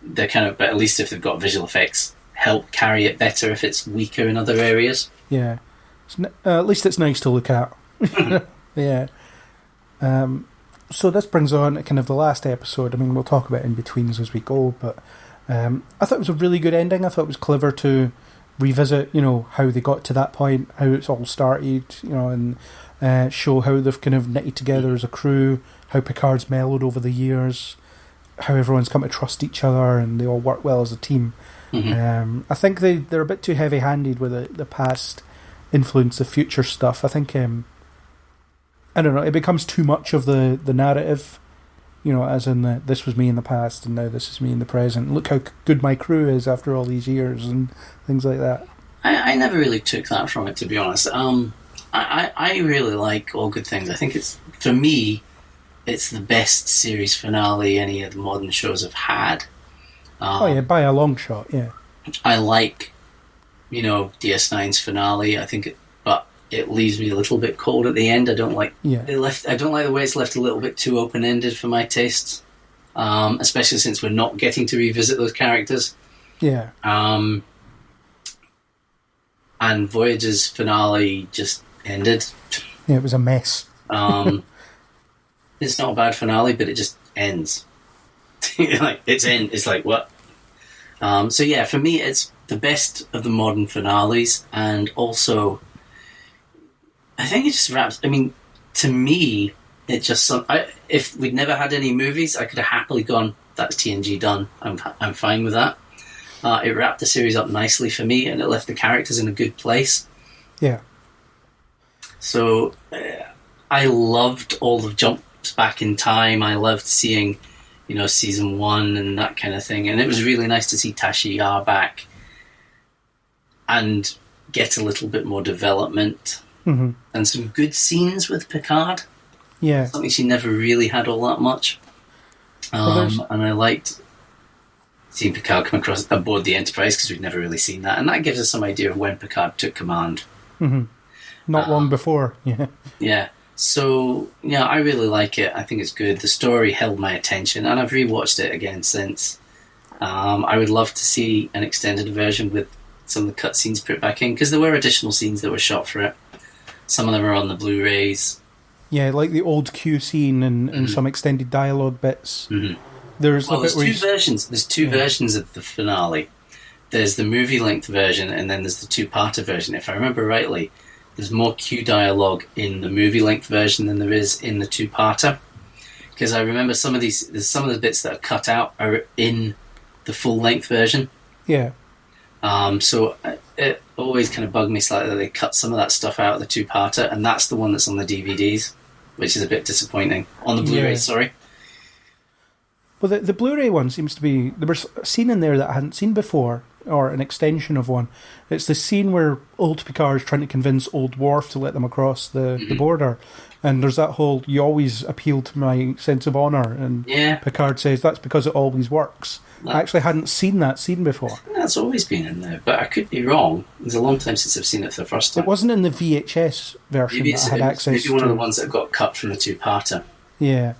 they're but at least if they've got visual effects, help carry it better if it's weaker in other areas. Yeah. At least it's nice to look at. Yeah. So this brings on to kind of the last episode. I mean, we'll talk about in-betweens as we go, but I thought it was a really good ending. I thought it was clever to revisit, how they got to that point, how it's all started, and show how they've kind of knitted together as a crew, how Picard's mellowed over the years, how everyone's come to trust each other, and they all work well as a team. Mm-hmm. I think they're a bit too heavy-handed with the past influence the future stuff. I think, I don't know, it becomes too much of the narrative, as in this was me in the past and now this is me in the present. Look how good my crew is after all these years and things like that. I never really took that from it, to be honest. I really like All Good Things. I think for me, it's the best series finale any of the modern shows have had. By a long shot, yeah. I like, DS9's finale. I think but it leaves me a little bit cold at the end. I don't like I don't like the way it's left a little bit too open-ended for my tastes, especially since we're not getting to revisit those characters. Yeah. And Voyager's finale just ended. Yeah, it was a mess. It's not a bad finale, but it just ends. It's like, what? So yeah, for me, it's the best of the modern finales, and also, I think it just wraps. I mean, to me, it just. If we'd never had any movies, I could have happily gone, "That's TNG done. I'm fine with that." It wrapped the series up nicely for me, and it left the characters in a good place. Yeah. So, I loved all the jumps back in time. I loved seeing, season 1 and that kind of thing. And it was really nice to see Tasha Yar back and get a little bit more development and some good scenes with Picard. Yeah. Something she never really had all that much. And I liked seeing Picard come across aboard the Enterprise because we'd never really seen that. And that gives us some idea of when Picard took command. Mm-hmm. Not long before, yeah. Yeah. So, yeah, I really like it. I think it's good. The story held my attention, and I've rewatched it again since. I would love to see an extended version with some of the cutscenes put back in, because there were additional scenes that were shot for it. Some of them are on the Blu-rays. Yeah, like the old Q scene and some extended dialogue bits. Mm-hmm. There's two versions. There's two versions of the finale. There's the movie-length version, and then there's the two-parter version. If I remember rightly, there's more Q dialogue in the movie-length version than there is in the two-parter. Because I remember some of the bits that are cut out are in the full-length version. Yeah. So it always kind of bugged me slightly that they cut some of that stuff out of the two-parter, and that's the one that's on the DVDs, which is a bit disappointing. On the Blu-ray, sorry. Well, the Blu-ray one seems to be... There was a scene in there that I hadn't seen before, or an extension of one. It's the scene where old Picard is trying to convince old Worf to let them across the border. And there's that whole, you always appeal to my sense of honour. And Picard says, that's because it always works. I actually hadn't seen that scene before. That's always been in there, but I could be wrong. It's a long time since I've seen it for the first time. It wasn't in the VHS version that I had access to. Maybe one of the ones that got cut from the two-parter. Yeah.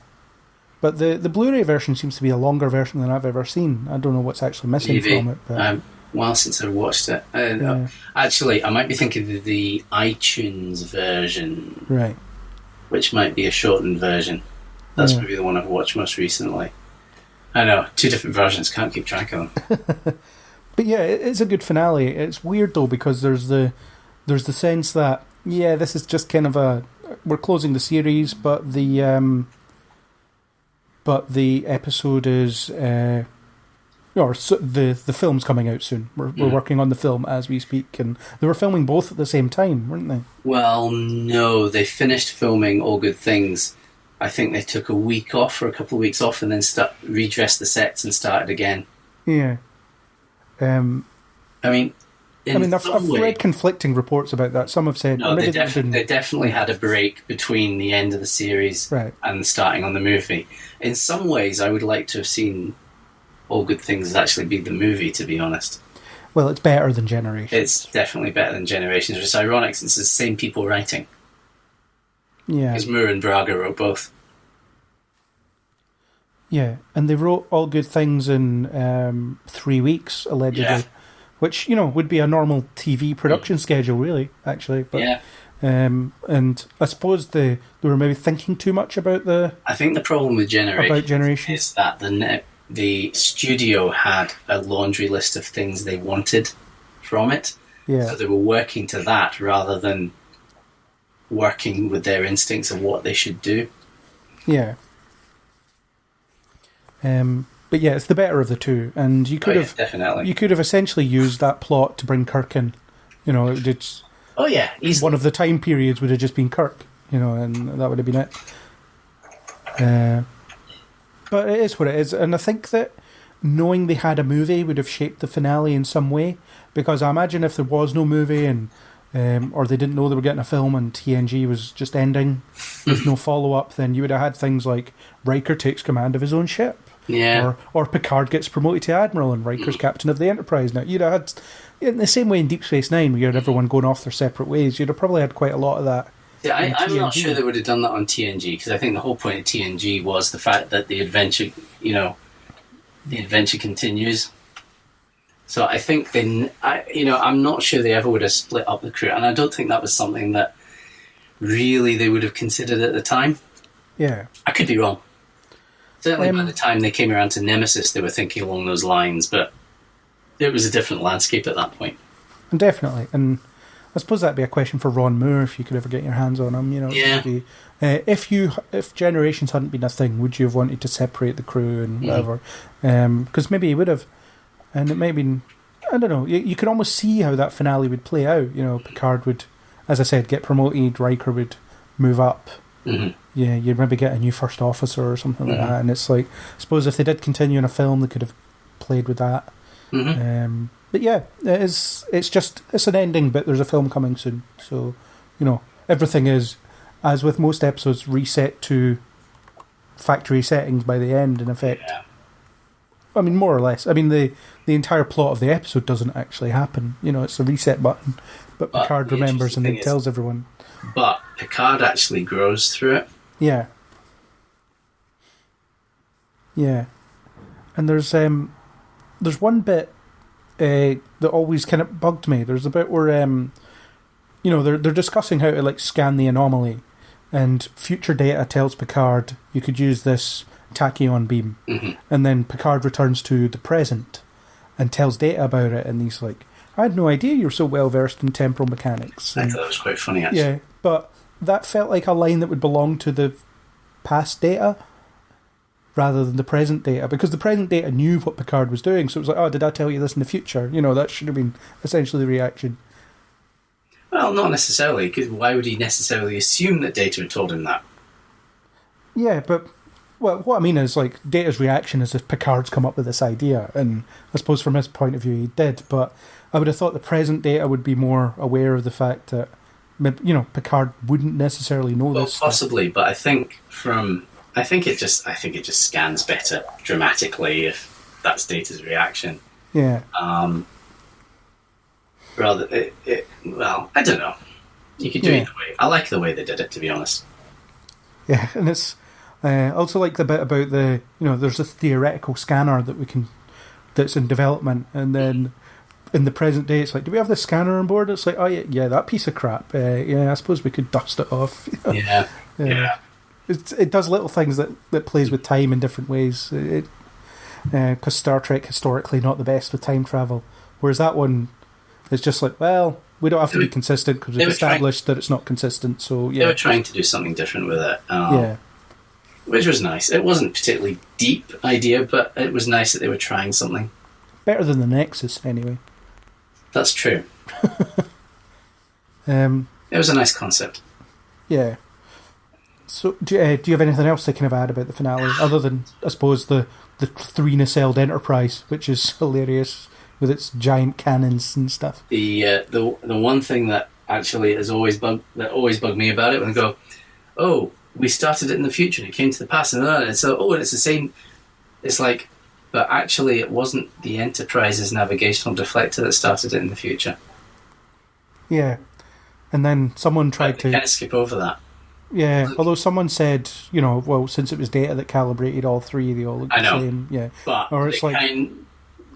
But the Blu-ray version seems to be a longer version than I've ever seen. I don't know what's actually missing from it. But... well, since I watched it. Actually, I might be thinking of the iTunes version. Right. Which might be a shortened version. That's maybe the one I've watched most recently. I know, two different versions, can't keep track of them. But yeah, it's a good finale. It's weird though, because there's the sense that, this is just kind of we're closing the series, but the episode is or the film's coming out soon. We're working on the film as we speak, and they were filming both at the same time, weren't they? Well, no, they finished filming All Good Things. I think they took a week off or a couple of weeks off, and then redressed the sets and started again. Yeah. I've read conflicting reports about that. Some have said... No, they definitely had a break between the end of the series and starting on the movie. In some ways, I would like to have seen All Good Things actually be the movie, to be honest. Well, it's better than Generations. It's definitely better than Generations. It's ironic since it's the same people writing. Yeah. Because Moore and Braga wrote both. Yeah, and they wrote All Good Things in 3 weeks, allegedly. Yeah. Which, would be a normal TV production schedule, really, actually. But, yeah. And I suppose they were maybe thinking too much about I think the problem with Generations is that the studio had a laundry list of things they wanted from it. Yeah. So they were working to that rather than working with their instincts of what they should do. Yeah. But yeah, it's the better of the two, and you could have definitely. You could have essentially used that plot to bring Kirk in. It's easily. One of the time periods would have just been Kirk, and that would have been it. But it is what it is, and I think that knowing they had a movie would have shaped the finale in some way, because I imagine if there was no movie and or they didn't know they were getting a film and TNG was just ending with no follow-up, then you would have had things like Riker takes command of his own ship. Yeah. Or Picard gets promoted to Admiral and Riker's captain of the Enterprise. Now, you'd have had, in the same way in Deep Space Nine, where you had everyone going off their separate ways, you'd have probably had quite a lot of that. Yeah, I'm not sure they would have done that on TNG, because I think the whole point of TNG was the fact that the adventure continues. So I think I'm not sure they ever would have split up the crew, and I don't think that was something that really they would have considered at the time. Yeah. I could be wrong. Certainly by the time they came around to Nemesis, they were thinking along those lines, but it was a different landscape at that point. Definitely, and I suppose that'd be a question for Ron Moore if you could ever get your hands on him. Yeah. If Generations hadn't been a thing, would you have wanted to separate the crew and whatever? Because maybe he would have, and it may have been. I don't know. You could almost see how that finale would play out. Picard would, as I said, get promoted. Riker would move up. Mm-hmm. Yeah, you'd maybe get a new first officer or something like that. And it's like, I suppose if they did continue in a film, they could have played with that. Mm-hmm. But yeah, it's an ending, but there's a film coming soon. So, everything is, as with most episodes, reset to factory settings by the end, in effect. Yeah. I mean, more or less. I mean, the entire plot of the episode doesn't actually happen. It's a reset button. But Picard remembers and then tells everyone. But Picard actually grows through it. Yeah. Yeah. And there's one bit that always kind of bugged me. There's a bit where they're discussing how to scan the anomaly, and future Data tells Picard you could use this tachyon beam, and then Picard returns to the present and tells Data about it, and he's like, I had no idea you're so well versed in temporal mechanics. I thought that was quite funny, actually. Yeah, but that felt like a line that would belong to the past Data rather than the present Data, because the present Data knew what Picard was doing, so it was like, oh, did I tell you this in the future? That should have been essentially the reaction. Well, not necessarily, because why would he necessarily assume that Data had told him that? Yeah, but what I mean is, Data's reaction is if Picard's come up with this idea, and I suppose from his point of view he did, but I would have thought the present Data would be more aware of the fact that, Picard wouldn't necessarily know this. Possibly, but I think it just scans better dramatically if that's Data's reaction. Yeah. Well, I don't know. You could do it either way. I like the way they did it, to be honest. Yeah, and it's also like the bit about there's a theoretical scanner that's in development, and then in the present day it's like, do we have the scanner on board? It's like, oh yeah, that piece of crap. I suppose we could dust it off. Yeah. It does little things that plays with time in different ways. Because Star Trek historically not the best with time travel, whereas that one is just like, well, we don't have to be consistent because we've established that it's not consistent. So yeah, they were trying to do something different with it. Which was nice. It wasn't a particularly deep idea, but it was nice that they were trying something. Better than the Nexus, anyway. That's true. It was a nice concept. Yeah. So, do you have anything else to kind of add about the finale, other than, I suppose, the three nacelled Enterprise, which is hilarious with its giant cannons and stuff? The one thing that actually has always bugged me about it, when I go, oh, we started it in the future and it came to the past, and so and it's the same. It's like, but actually, it wasn't the Enterprise's navigational deflector that started it in the future. Yeah, and then someone tried to kind of skip over that. Yeah, although someone said, well, since it was Data that calibrated all three, they all look the same. Yeah, but or it's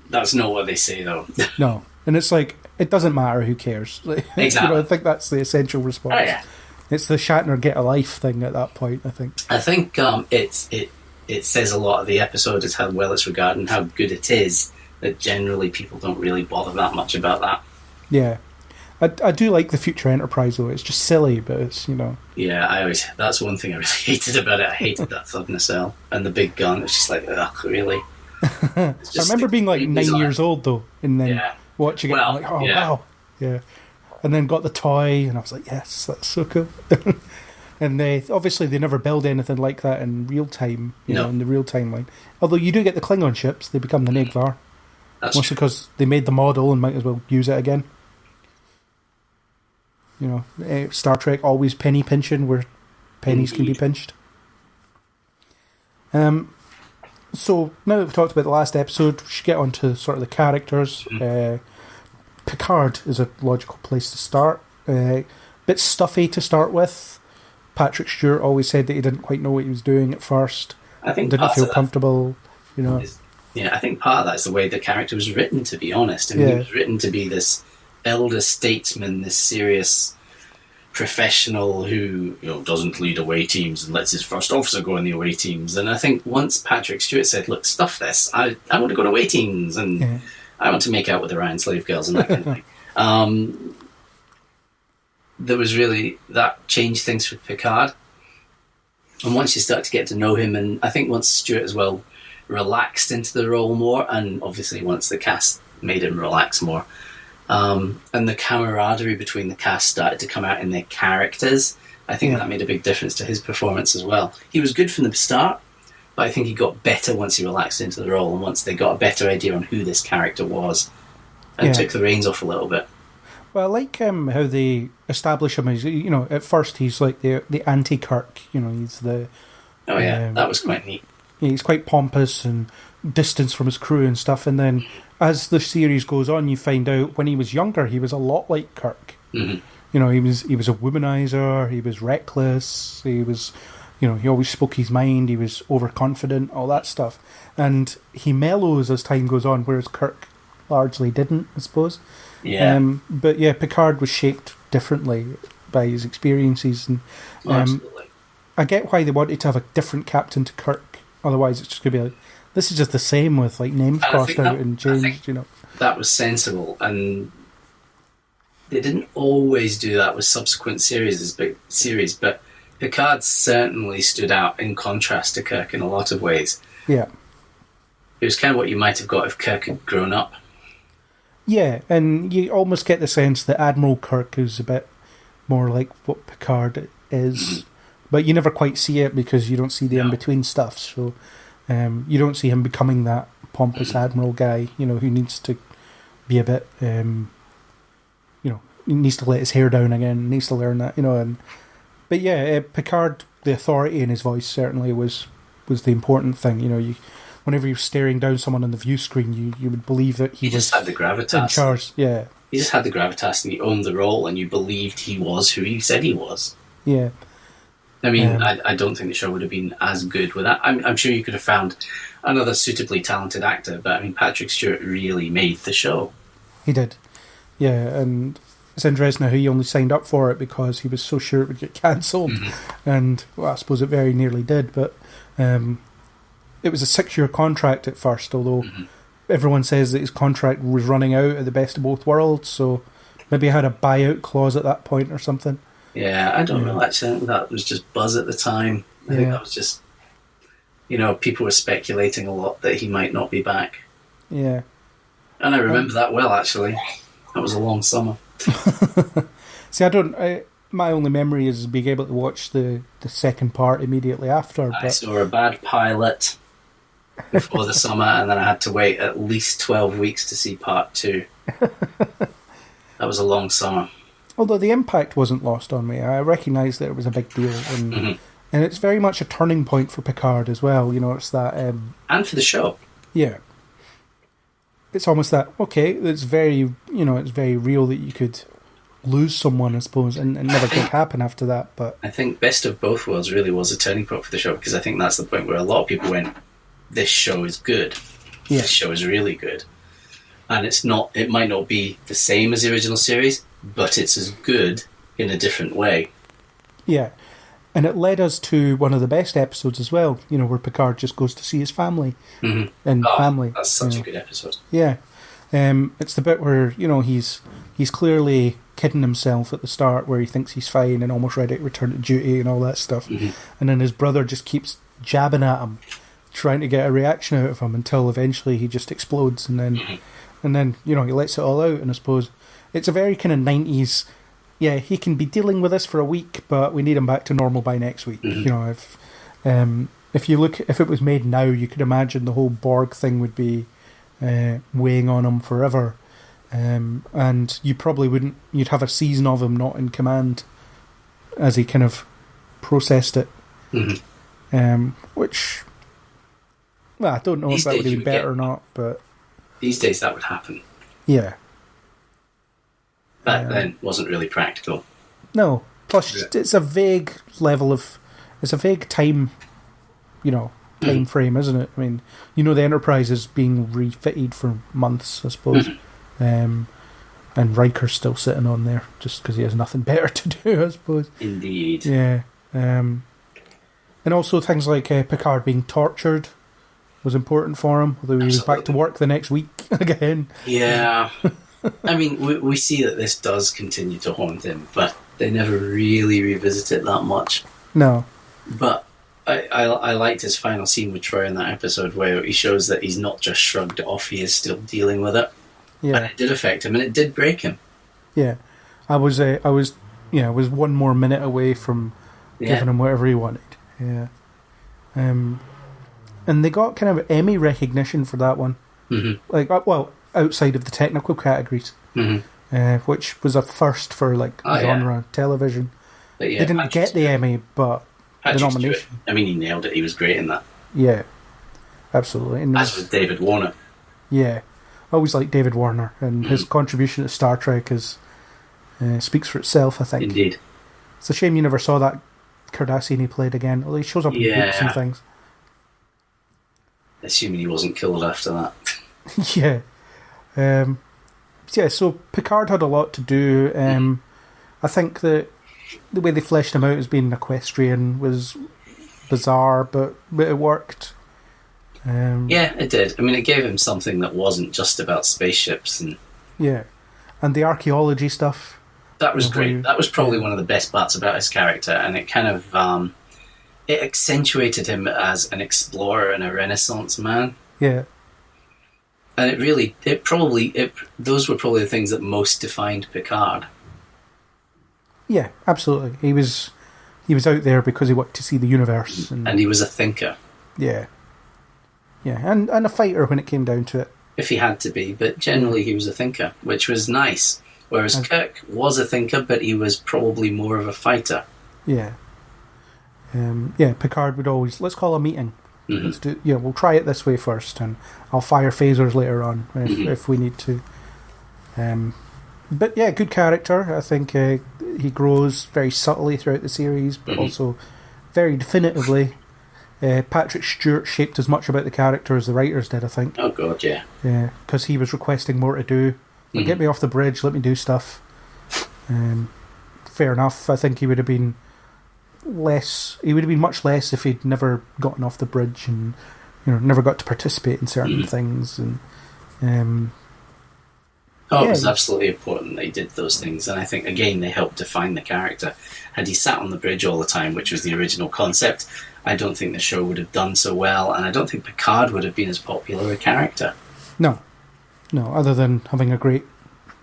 that's not what they say, though. No, and it's like, it doesn't matter, who cares? Exactly. I think that's the essential response. Oh, yeah. It's the Shatner get a life thing at that point, I think. I think it says a lot of the episode is how well it's regarded and how good it is, that generally people don't really bother that much about that. Yeah. I do like the future Enterprise, though. It's just silly, but it's, Yeah, that's one thing I really hated about it. I hated that thug nacelle and the big gun. It's just like, ugh, really? I remember being like 9 years old, though, and then watching it, I'm like, oh, wow. Yeah. And then got the toy, and I was like, yes, that's so cool. And obviously they never build anything like that in real time, in the real timeline. Although you do get the Klingon ships, they become the Nigvar. That's mostly because they made the model and might as well use it again. Star Trek always penny pinching where pennies can be pinched. So now that we've talked about the last episode, we should get on to sort of the characters. Picard is a logical place to start. Bit stuffy to start with. Patrick Stewart always said that he didn't quite know what he was doing at first. I think didn't feel comfortable. I think part of that is the way the character was written, to be honest. I mean, he was written to be this elder statesman, this serious professional who doesn't lead away teams and lets his first officer go in the away teams. And I think once Patrick Stewart said, look, stuff this, I want to go to away teams and I want to make out with the Ryan slave girls and that kind of thing. There was really, that changed things for Picard. And once you start to get to know him, and I think once Stewart as well relaxed into the role more, and obviously once the cast made him relax more, and the camaraderie between the cast started to come out in their characters, I think that made a big difference to his performance as well. He was good from the start, but I think he got better once he relaxed into the role, and once they got a better idea on who this character was, and took the reins off a little bit. Well, I like how they establish him as, at first he's like the anti-Kirk, he's the... Oh yeah, that was quite neat. Yeah, he's quite pompous and distant from his crew and stuff, and then as the series goes on, you find out when he was younger, he was a lot like Kirk. Mm-hmm. He was a womanizer, he was reckless, he was... he always spoke his mind, he was overconfident, all that stuff. And he mellows as time goes on, whereas Kirk largely didn't, I suppose. Yeah. But yeah, Picard was shaped differently by his experiences. And Absolutely. I get why they wanted to have a different captain to Kirk. Otherwise, it's just going to be like, this is just the same with like names crossed out and changed, That was sensible, and they didn't always do that with subsequent series, but Picard certainly stood out in contrast to Kirk in a lot of ways. Yeah. It was kind of what you might have got if Kirk had grown up. Yeah, and you almost get the sense that Admiral Kirk is a bit more like what Picard is, mm-hmm. but you never quite see it because you don't see the in-between stuff, so you don't see him becoming that pompous mm-hmm. Admiral guy, who needs to be a bit, he needs to let his hair down again, needs to learn that, But yeah, Picard, the authority in his voice certainly was the important thing. Whenever you're staring down someone on the view screen, you would believe that he was just had the gravitas. In charge. Yeah, he just had the gravitas, and he owned the role, and you believed he was who he said he was. Yeah. I mean, I don't think the show would have been as good with that. I'm sure you could have found another suitably talented actor, but I mean, Patrick Stewart really made the show. He did. Yeah, and it's interesting how he only signed up for it because he was so sure it would get cancelled. Mm-hmm. And, well, I suppose it very nearly did, but it was a 6-year contract at first, although mm-hmm. everyone says that his contract was running out at the best of both worlds, so maybe he had a buyout clause at that point or something. Yeah, I don't know, actually. I think that was just buzz at the time. I think that was just, people were speculating a lot that he might not be back. Yeah. And I remember that well, actually. That was a long summer. See, my only memory is being able to watch the second part immediately after. I saw a bad pilot before the summer, and then I had to wait at least 12 weeks to see part 2. That was a long summer. Although the impact wasn't lost on me. I recognised that it was a big deal. And it's very much a turning point for Picard as well. It's that... and for the show. Yeah. It's almost that, okay, it's very, it's very real that you could lose someone, I suppose, and it never did happen after that. But I think Best of Both Worlds really was a turning point for the show, because I think that's the point where a lot of people went, this show is good. Yeah. This show is really good. And it might not be the same as the original series, but it's as good in a different way. Yeah. And it led us to one of the best episodes as well, where Picard just goes to see his family. And family. That's such a good episode. Yeah. It's the bit where, he's clearly kidding himself at the start, where he thinks he's fine and almost ready to return to duty and all that stuff. And then his brother just keeps jabbing at him, trying to get a reaction out of him, until eventually he just explodes, and then he lets it all out. And I suppose it's a very kind of 90s... Yeah, he can be dealing with this for a week, but we need him back to normal by next week. If it was made now, you could imagine the whole Borg thing would be weighing on him forever, and you probably wouldn't. You'd have a season of him not in command as he kind of processed it. Which, well, I don't know if that would be better or not, but these days that would happen. Yeah. Back then wasn't really practical. No. Plus, it's a vague level of... It's a vague time, time frame, isn't it? I mean, the Enterprise is being refitted for months, I suppose. And Riker's still sitting on there, just because he has nothing better to do, I suppose. Indeed. Yeah. And also things like Picard being tortured was important for him, although he was back to work the next week again. Yeah. I mean, we see that this does continue to haunt him, but they never really revisit it that much. No. But I liked his final scene with Troy in that episode, where he shows that he's not just shrugged it off, he is still dealing with it. Yeah. And it did affect him, and it did break him. Yeah. I was 1 more minute away from giving him whatever he wanted. Yeah. And they got kind of Emmy recognition for that one. Outside of the technical categories, which was a first for genre television. But they didn't get the Emmy, but the nomination. I mean, he nailed it. He was great in that. Yeah, absolutely. And as was David Warner. Yeah, I always liked David Warner, and his contribution to Star Trek speaks for itself, I think. Indeed. It's a shame you never saw that Cardassian he played again. Although he shows up in books and things. Assuming he wasn't killed after that. Yeah. So Picard had a lot to do. I think that the way they fleshed him out as being an equestrian was bizarre, but it worked. Yeah, it did. I mean, it gave him something that wasn't just about spaceships. And the archaeology stuff. That was great. That was probably one of the best parts about his character, and it kind of it accentuated him as an explorer and a Renaissance man. Yeah. And those were probably the things that most defined Picard. Yeah, absolutely. He was out there because he wanted to see the universe. And he was a thinker. Yeah. Yeah, and a fighter when it came down to it. If he had to be, but generally he was a thinker, which was nice. Whereas Kirk was a thinker, but he was probably more of a fighter. Yeah. Picard would always, let's call a meeting. Let's do, we'll try it this way first, and I'll fire phasers later on if we need to. But yeah, good character. I think he grows very subtly throughout the series, but also very definitively. Patrick Stewart shaped as much about the character as the writers did, I think. Oh god, yeah. Yeah, because he was requesting more to do. Get me off the bridge, let me do stuff. Fair enough. I think he would have been much less if he'd never gotten off the bridge and never got to participate in certain things. And it was absolutely important that he did those things, and I think again they helped define the character. Had he sat on the bridge all the time, which was the original concept, I don't think the show would have done so well, and I don't think Picard would have been as popular a character. No, No, other than having a great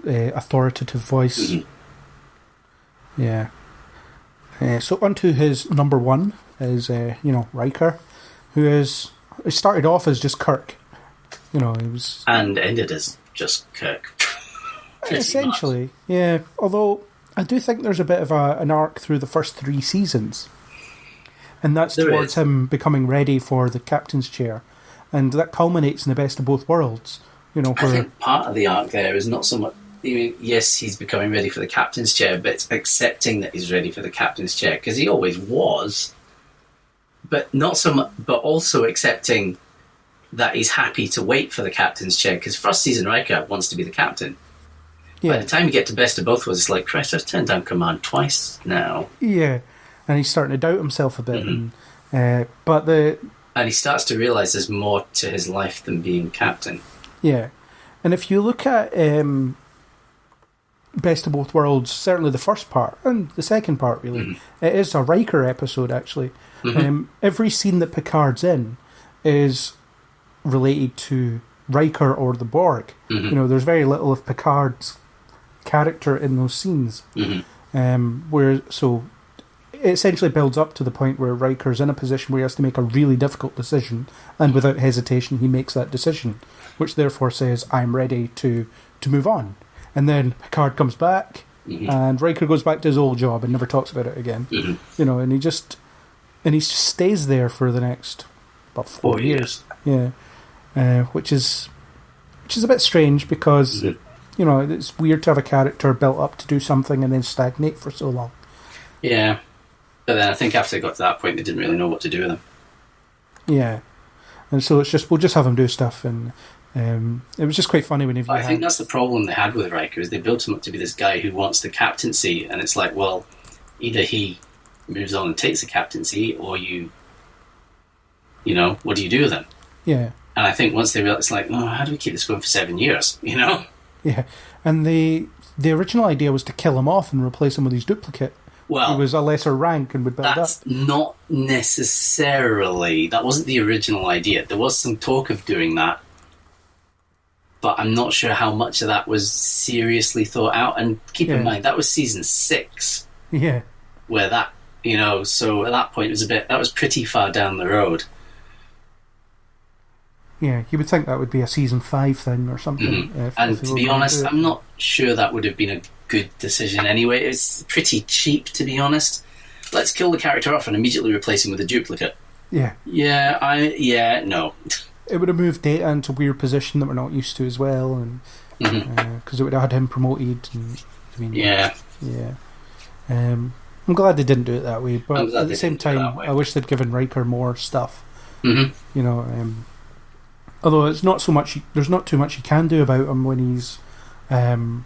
authoritative voice. Mm-hmm. Yeah. So onto his number one is, Riker, who started off as just Kirk. He was... And ended as just Kirk. Essentially, yeah. Although, I do think there's a bit of an arc through the first 3 seasons. And that's towards him becoming ready for the captain's chair. And that culminates in the best of both worlds. I think part of the arc there is not so much... yes, he's becoming ready for the captain's chair, but it's accepting that he's ready for the captain's chair, because he always was. But not so much... But also accepting that he's happy to wait for the captain's chair, because first season Riker wants to be the captain. Yeah. By the time you get to best of both worlds, it's like, Christ, I've turned down command twice now. Yeah, and he's starting to doubt himself a bit. Mm-hmm. And he starts to realise there's more to his life than being captain. Yeah, and if you look at Best of Both Worlds, certainly the first part, and the second part really, it is a Riker episode actually. Every scene that Picard's in is related to Riker or the Borg. There's very little of Picard's character in those scenes. So it essentially builds up to the point where Riker's in a position where he has to make a really difficult decision, and without hesitation he makes that decision, which therefore says, I'm ready to move on. And then Picard comes back, and Riker goes back to his old job and never talks about it again. And he just stays there for the next about 4 years. Yeah, which is a bit strange, because it's weird to have a character built up to do something and then stagnate for so long. Yeah, but then I think after they got to that point, they didn't really know what to do with him. Yeah, and so we'll just have him do stuff, and it was just quite funny whenever. I think that's the problem they had with Riker, is they built him up to be this guy who wants the captaincy, and it's like, well, either he moves on and takes the captaincy, or what do you do with him? Yeah. And I think once they realised, it's like, oh, how do we keep this going for 7 years? Yeah, and the original idea was to kill him off and replace him with his duplicate. Well, he was a lesser rank and would build that's up. Not necessarily. That wasn't the original idea. There was some talk of doing that, but I'm not sure how much of that was seriously thought out. And keep in mind, that was season 6. Yeah. Where that, so at that point that was pretty far down the road. Yeah, you would think that would be a season 5 thing or something. And to be honest, I'm not sure that would have been a good decision anyway. It's pretty cheap, to be honest. Let's kill the character off and immediately replace him with a duplicate. Yeah. No. It would have moved Data into a weird position that we're not used to as well, and because it would have had him promoted. And, I'm glad they didn't do it that way, but at the same time, I wish they'd given Riker more stuff. Although it's not so much. There's not too much you can do about him when he's, when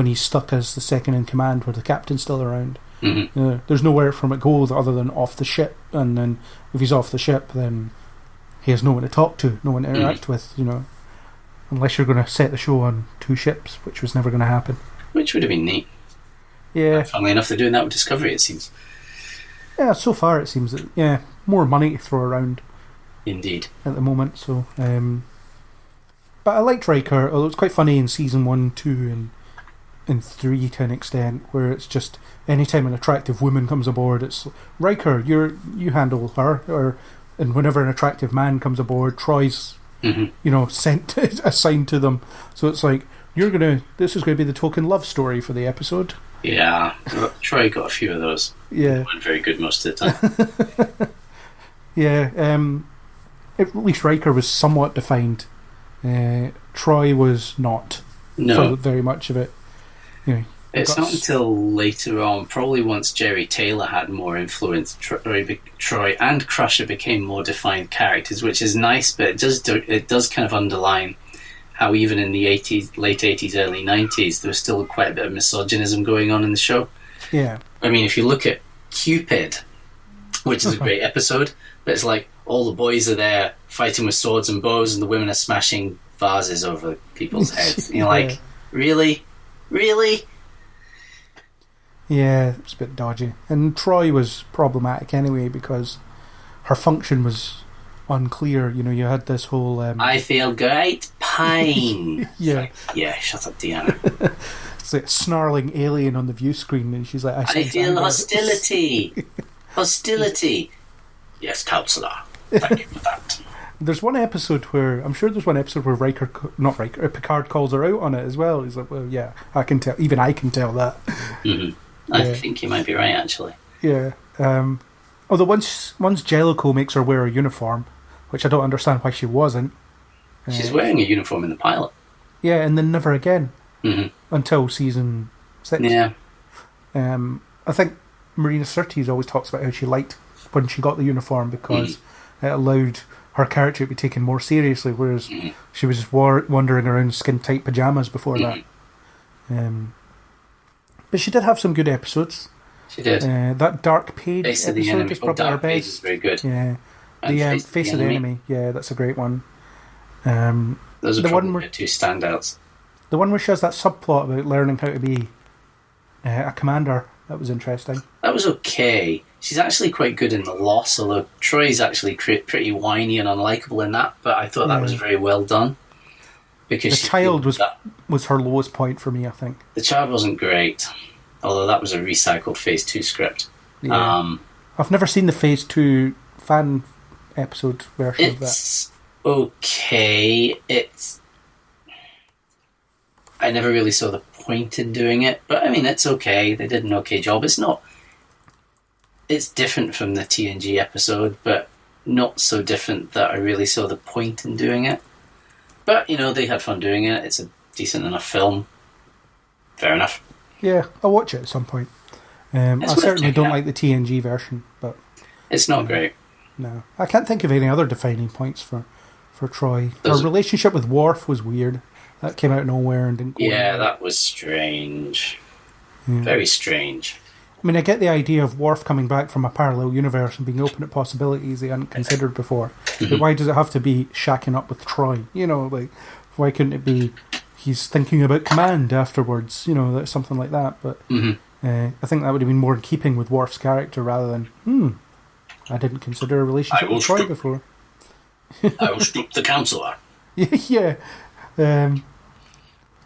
he's stuck as the second in command, where the captain's still around. There's nowhere from it go other than off the ship, and then if he's off the ship, then he has no one to talk to, no one to interact with. Unless you're going to set the show on 2 ships, which was never going to happen. Which would have been neat. Yeah. Funnily enough, they're doing that with Discovery, it seems. Yeah, so far it seems that more money to throw around. Indeed. At the moment, so but I liked Riker, although it's quite funny in season 1, 2 and 3 to an extent, where it's just anytime an attractive woman comes aboard, it's Riker, you handle her, and whenever an attractive man comes aboard, Troy's assigned to them. So it's like, this is going to be the token love story for the episode. Yeah, Troy got a few of those. Yeah. They weren't very good most of the time. Yeah, at least Riker was somewhat defined. Troy was not. No. For very much of it. It's not until later on, probably once Jerry Taylor had more influence, Troy and Crusher became more defined characters, which is nice, but it does kind of underline how even in the late 80s, early 90s, there was still quite a bit of misogynism going on in the show. Yeah. I mean, if you look at Cupid, which is a great episode, but it's like all the boys are there fighting with swords and bows, and the women are smashing vases over people's heads. And you're like, really? Really? Yeah, it's a bit dodgy. And Troy was problematic anyway because her function was unclear. You had this whole... I feel great. Pine. Yeah. Yeah, shut up, Deanna. It's like a snarling alien on the view screen, and she's like, I feel hostility. Hostility. Yes, Counselor. Thank you for that. There's one episode where, I'm sure there's one episode where Picard calls her out on it as well. He's like, well, yeah, I can tell, even I can tell that. Mm-hmm. I think you might be right, actually. Yeah. Although once Jellicoe makes her wear a uniform, which I don't understand why she wasn't. She's wearing a uniform in the pilot. Yeah, and then never again. Mm-hmm. Until season 6. Yeah. I think Marina Sirtis always talks about how she liked when she got the uniform because it allowed her character to be taken more seriously, whereas she was just wandering around skin-tight pyjamas before that. But she did have some good episodes. She did. That Dark Page Face episode is probably her Dark Page best. is very good. Yeah. And Face of the Enemy. Yeah, that's a great one. Those are the probably one the two standouts. The one where she has that subplot about learning how to be a commander, that was interesting. That was okay. She's actually quite good in The Loss, although Troy's actually pretty whiny and unlikable in that, but I thought that was very well done. Because the child was her lowest point for me, I think. The child wasn't great, although that was a recycled Phase 2 script. Yeah. I've never seen the Phase 2 fan episode version of that. It's okay. I never really saw the point in doing it, but I mean, it's okay. They did an okay job. It's different from the TNG episode, but not so different that I really saw the point in doing it. But, they had fun doing it. It's a decent enough film. Fair enough. Yeah, I'll watch it at some point. I certainly don't like the TNG version, but... It's not great. No. I can't think of any other defining points for Troy. Her relationship with Worf was weird. That came out of nowhere and didn't go anywhere. That was strange. Yeah. Very strange. I mean, I get the idea of Worf coming back from a parallel universe and being open at possibilities they hadn't considered before. But why does it have to be shacking up with Troy? Why couldn't it be he's thinking about command afterwards? Something like that. But I think that would have been more in keeping with Worf's character rather than, I didn't consider a relationship with Troy before. I will stoop the counselor. Yeah.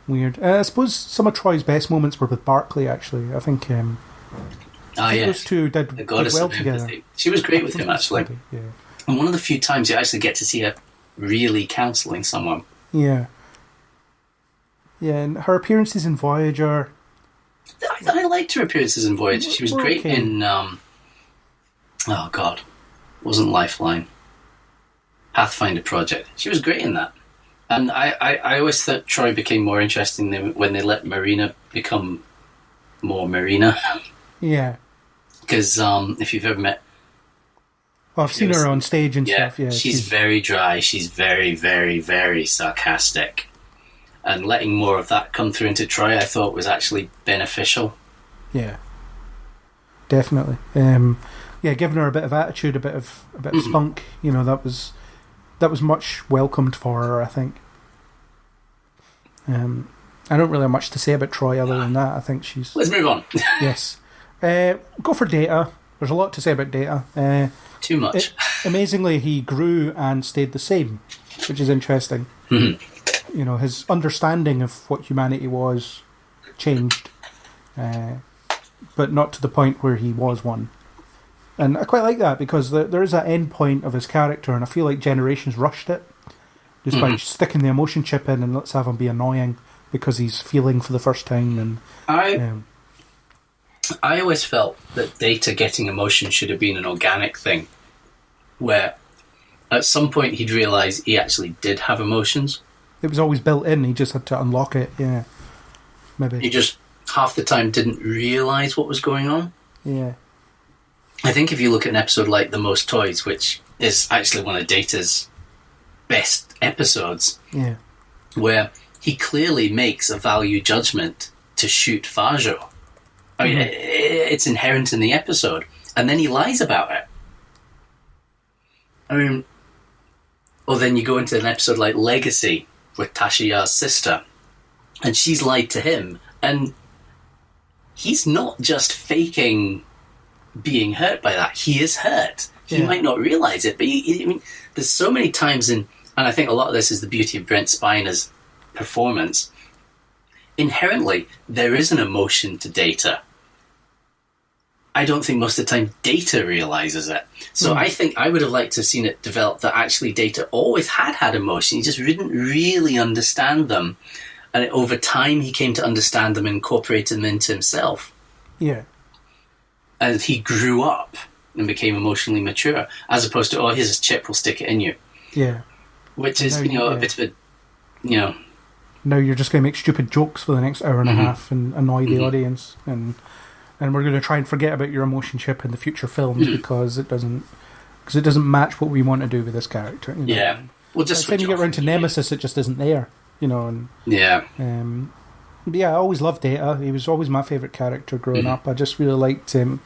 Weird. I suppose some of Troy's best moments were with Barclay, actually. I think those two did well together. She was great with him, actually. Yeah. And one of the few times you actually get to see her really counselling someone. Yeah. Yeah, and her appearances in Voyager... I liked her appearances in Voyager. She was great in... oh, God. Wasn't Lifeline. Pathfinder Project. She was great in that. And I always thought Troy became more interesting when they let Marina become more Marina. Yeah. Because if you've ever met... Well, I've seen her on stage and stuff, yeah. She's very dry. She's very, very, very sarcastic. And letting more of that come through into Troy, I thought was actually beneficial. Yeah. Definitely. Giving her a bit of attitude, a bit of spunk, that was much welcomed for her, I think. I don't really have much to say about Troy other than that. I think she's... Let's move on. Yes. Go for Data. There's a lot to say about Data. Too much. Amazingly, he grew and stayed the same, which is interesting. Mm-hmm. His understanding of what humanity was changed, but not to the point where he was one. And I quite like that because there is that end point of his character, and I feel like Generations rushed it just by sticking the emotion chip in and let's have him be annoying because he's feeling for the first time. And I always felt that Data getting emotion should have been an organic thing, where at some point he'd realise he actually did have emotions. It was always built in, he just had to unlock it, yeah. Maybe. He just half the time didn't realise what was going on. Yeah. I think if you look at an episode like The Most Toys, which is actually one of Data's best episodes, where he clearly makes a value judgment to shoot Fajo. I mean, it's inherent in the episode. And then he lies about it. I mean, or then you go into an episode like Legacy with Tasha Yar's sister, and she's lied to him, and he's not just faking being hurt by that. He is hurt. He might not realise it, but I mean, there's so many times in And I think a lot of this is the beauty of Brent Spiner's performance. Inherently, there is an emotion to Data. I don't think most of the time Data realises it. So I think I would have liked to have seen it develop that actually Data always had emotion. He just didn't really understand them. And over time, he came to understand them and incorporate them into himself. Yeah. And he grew up and became emotionally mature, as opposed to, oh, here's a chip, we'll stick it in you. Yeah. Which is, a bit of a, Now you're just going to make stupid jokes for the next hour and a half and annoy the audience, and we're going to try and forget about your emotion chip in the future films because it doesn't match what we want to do with this character. You know? Yeah. Well, just when you get around to Nemesis, it just isn't there. And yeah. I always loved Data. He was always my favourite character growing up. I just really liked him.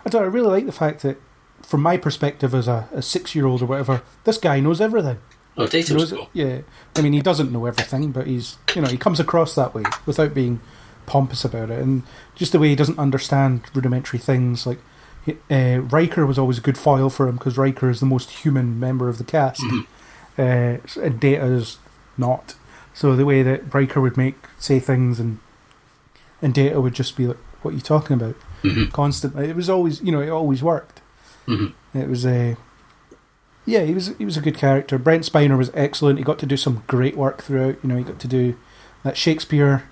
I really like the fact that, from my perspective as a 6-year-old or whatever, this guy knows everything. Oh, Data was cool. Yeah. I mean, he doesn't know everything, but he's, he comes across that way without being pompous about it. And just the way he doesn't understand rudimentary things. Like, Riker was always a good foil for him because Riker is the most human member of the cast. And Data is not. So the way that Riker would say things and Data would just be like, what are you talking about? Constantly. It was always, it always worked. It was he was a good character. Brent Spiner was excellent. He got to do some great work throughout. He got to do that Shakespeare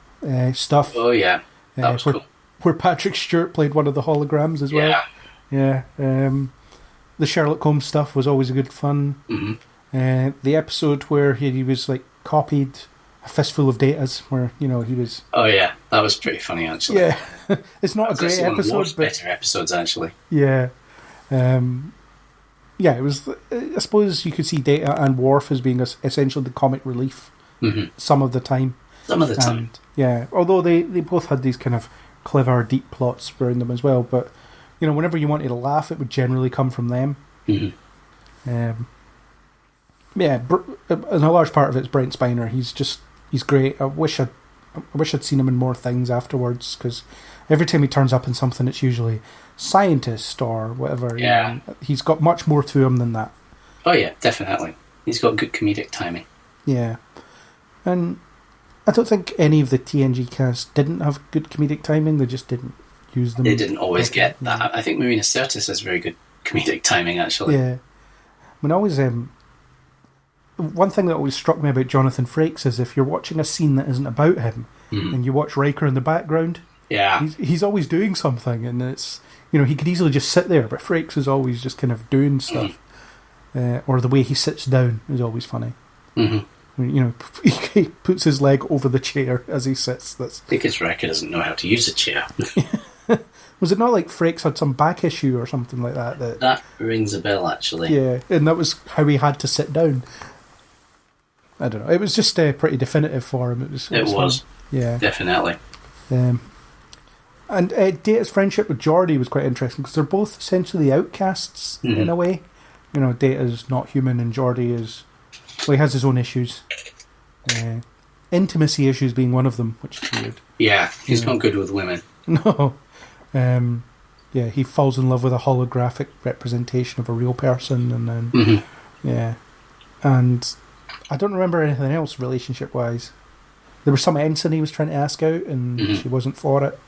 stuff. Oh yeah, that was cool. Where Patrick Stewart played one of the holograms as well. Yeah. The Sherlock Holmes stuff was always a good fun. The episode where he was like copied a fistful of datas, where he was. Oh yeah, that was pretty funny actually. Yeah, it's not a great episode, but better episodes actually. Yeah. It was. I suppose you could see Data and Worf as being essentially the comic relief some of the time. Yeah, although they both had these kind of clever, deep plots around them as well. But whenever you wanted to laugh, it would generally come from them. And a large part of it's Brent Spiner. He's great. I wish I'd seen him in more things afterwards, because every time he turns up in something, it's usually scientist or whatever. Yeah. He's got much more to him than that. Oh yeah, definitely. He's got good comedic timing. Yeah. And I don't think any of the TNG cast didn't have good comedic timing. They just didn't use them. They didn't always get that. I think Marina Sirtis has very good comedic timing, actually. Yeah. I mean, always... one thing that always struck me about Jonathan Frakes is if you're watching a scene that isn't about him and you watch Riker in the background, he's always doing something, and it's he could easily just sit there, but Frakes is always just kind of doing stuff. Or the way he sits down is always funny. He puts his leg over the chair as he sits. Because Riker doesn't know how to use a chair. Was it not like Frakes had some back issue or something like that? That rings a bell, actually. Yeah, and that was how he had to sit down. I don't know. It was just pretty definitive for him. It was. Yeah. Definitely. And Data's friendship with Geordi was quite interesting, because they're both essentially outcasts in a way. Data's not human and Geordi is... Well, he has his own issues. Intimacy issues being one of them, which is weird. Yeah, he's not good with women. No. He falls in love with a holographic representation of a real person, and then... Yeah. And... I don't remember anything else relationship-wise. There was some ensign he was trying to ask out, and she wasn't for it.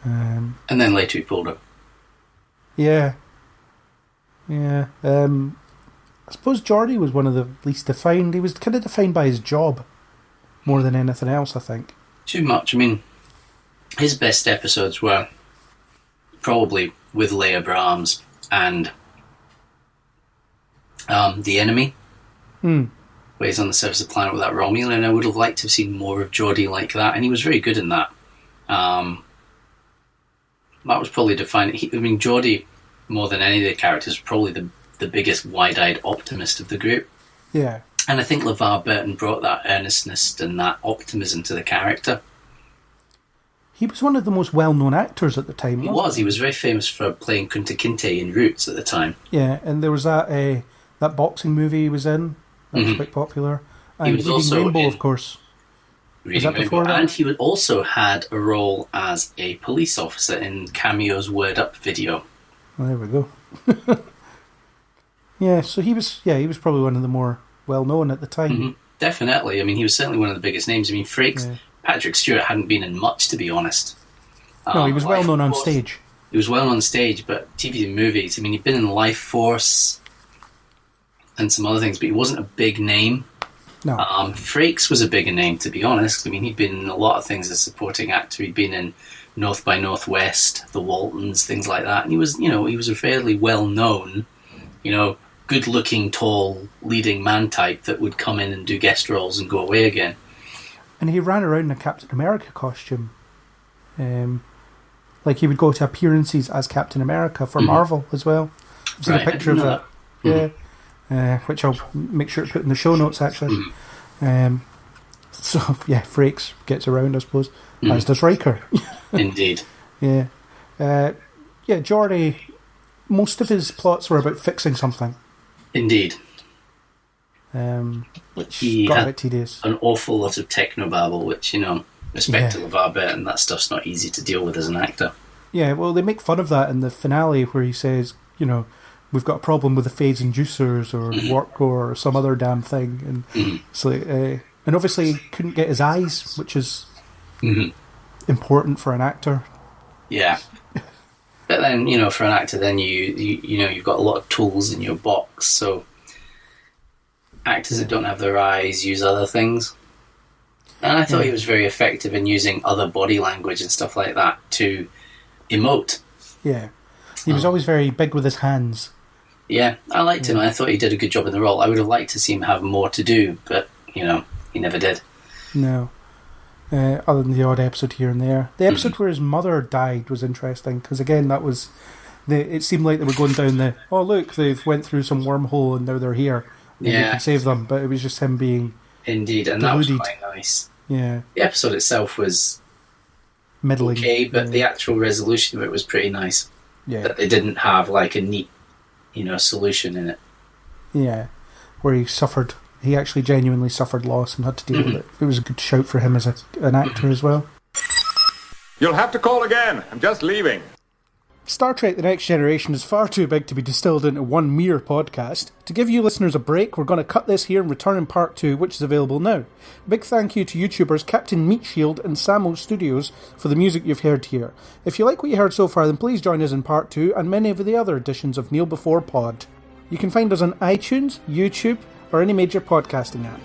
And then later he pulled her. Yeah. Yeah. I suppose Geordi was one of the least defined. He was kind of defined by his job more than anything else, I think. Too much. I mean, his best episodes were probably with Leia Brahms and The Enemy. Where he's on the surface of the planet with that Romulan, and I would have liked to have seen more of Geordi like that, and he was very good in that. That was probably defining. Geordi, more than any of the characters, was probably the biggest wide-eyed optimist of the group. Yeah. And I think LeVar Burton brought that earnestness and that optimism to the character. He was one of the most well-known actors at the time. He was very famous for playing Kunta Kinte in Roots at the time. Yeah, and there was that boxing movie he was in. That was quite popular. And he was also Rainbow, of course. Was that before that? And he also had a role as a police officer in Cameo's Word Up video. Well, there we go. Yeah, so he was probably one of the more well known at the time. Mm-hmm. Definitely. I mean, he was certainly one of the biggest names. I mean, Frakes, Patrick Stewart hadn't been in much, to be honest. No, he was well known on stage. He was well known on stage, but TV and movies, I mean, he'd been in Life Force and some other things, but he wasn't a big name. No. Frakes was a bigger name, to be honest. I mean, he'd been in a lot of things as a supporting actor. He'd been in North by Northwest, The Waltons, things like that. And he was a fairly well-known, good-looking, tall, leading man type that would come in and do guest roles and go away again. And he ran around in a Captain America costume. Like he would go to appearances as Captain America for Marvel as well. I've seen a picture of that. Yeah. Which I'll make sure to put in the show notes, actually. So, yeah, Frakes gets around, I suppose, as does Riker. Indeed. Yeah. Geordi, most of his plots were about fixing something. Indeed. Which he got had a bit tedious. An awful lot of technobabble, which, respect to LeVar Burton, that stuff's not easy to deal with as an actor. Yeah, well, they make fun of that in the finale where he says, we've got a problem with the phase inducers or work or some other damn thing. And so, and obviously he couldn't get his eyes, which is important for an actor. Yeah. But then, for an actor, then you've got a lot of tools in your box, so actors that don't have their eyes use other things. And I thought he was very effective in using other body language and stuff like that to emote. Yeah. He was always very big with his hands. Yeah, I liked him. I thought he did a good job in the role. I would have liked to see him have more to do, but, he never did. No. Other than the odd episode here and there. The episode where his mother died was interesting, because again, that was... it seemed like they were going down look, they've went through some wormhole and now they're here. Maybe we can save them, but it was just him being... Indeed, and deluded. That was quite nice. Yeah. The episode itself was middling. Okay, but the actual resolution of it was pretty nice. Yeah. That they didn't have like a neat, solution in it. Yeah. Where he actually genuinely suffered loss and had to deal with it. It was a good shout for him as an actor as well. You'll have to call again. I'm just leaving. Star Trek The Next Generation is far too big to be distilled into one mere podcast. To give you listeners a break, we're going to cut this here and return in part 2, which is available now. Big thank you to YouTubers Captain Meatshield and Samo Studios for the music you've heard here. If you like what you heard so far, then please join us in part 2 and many of the other editions of Kneel Before Pod. You can find us on iTunes, YouTube, or any major podcasting app.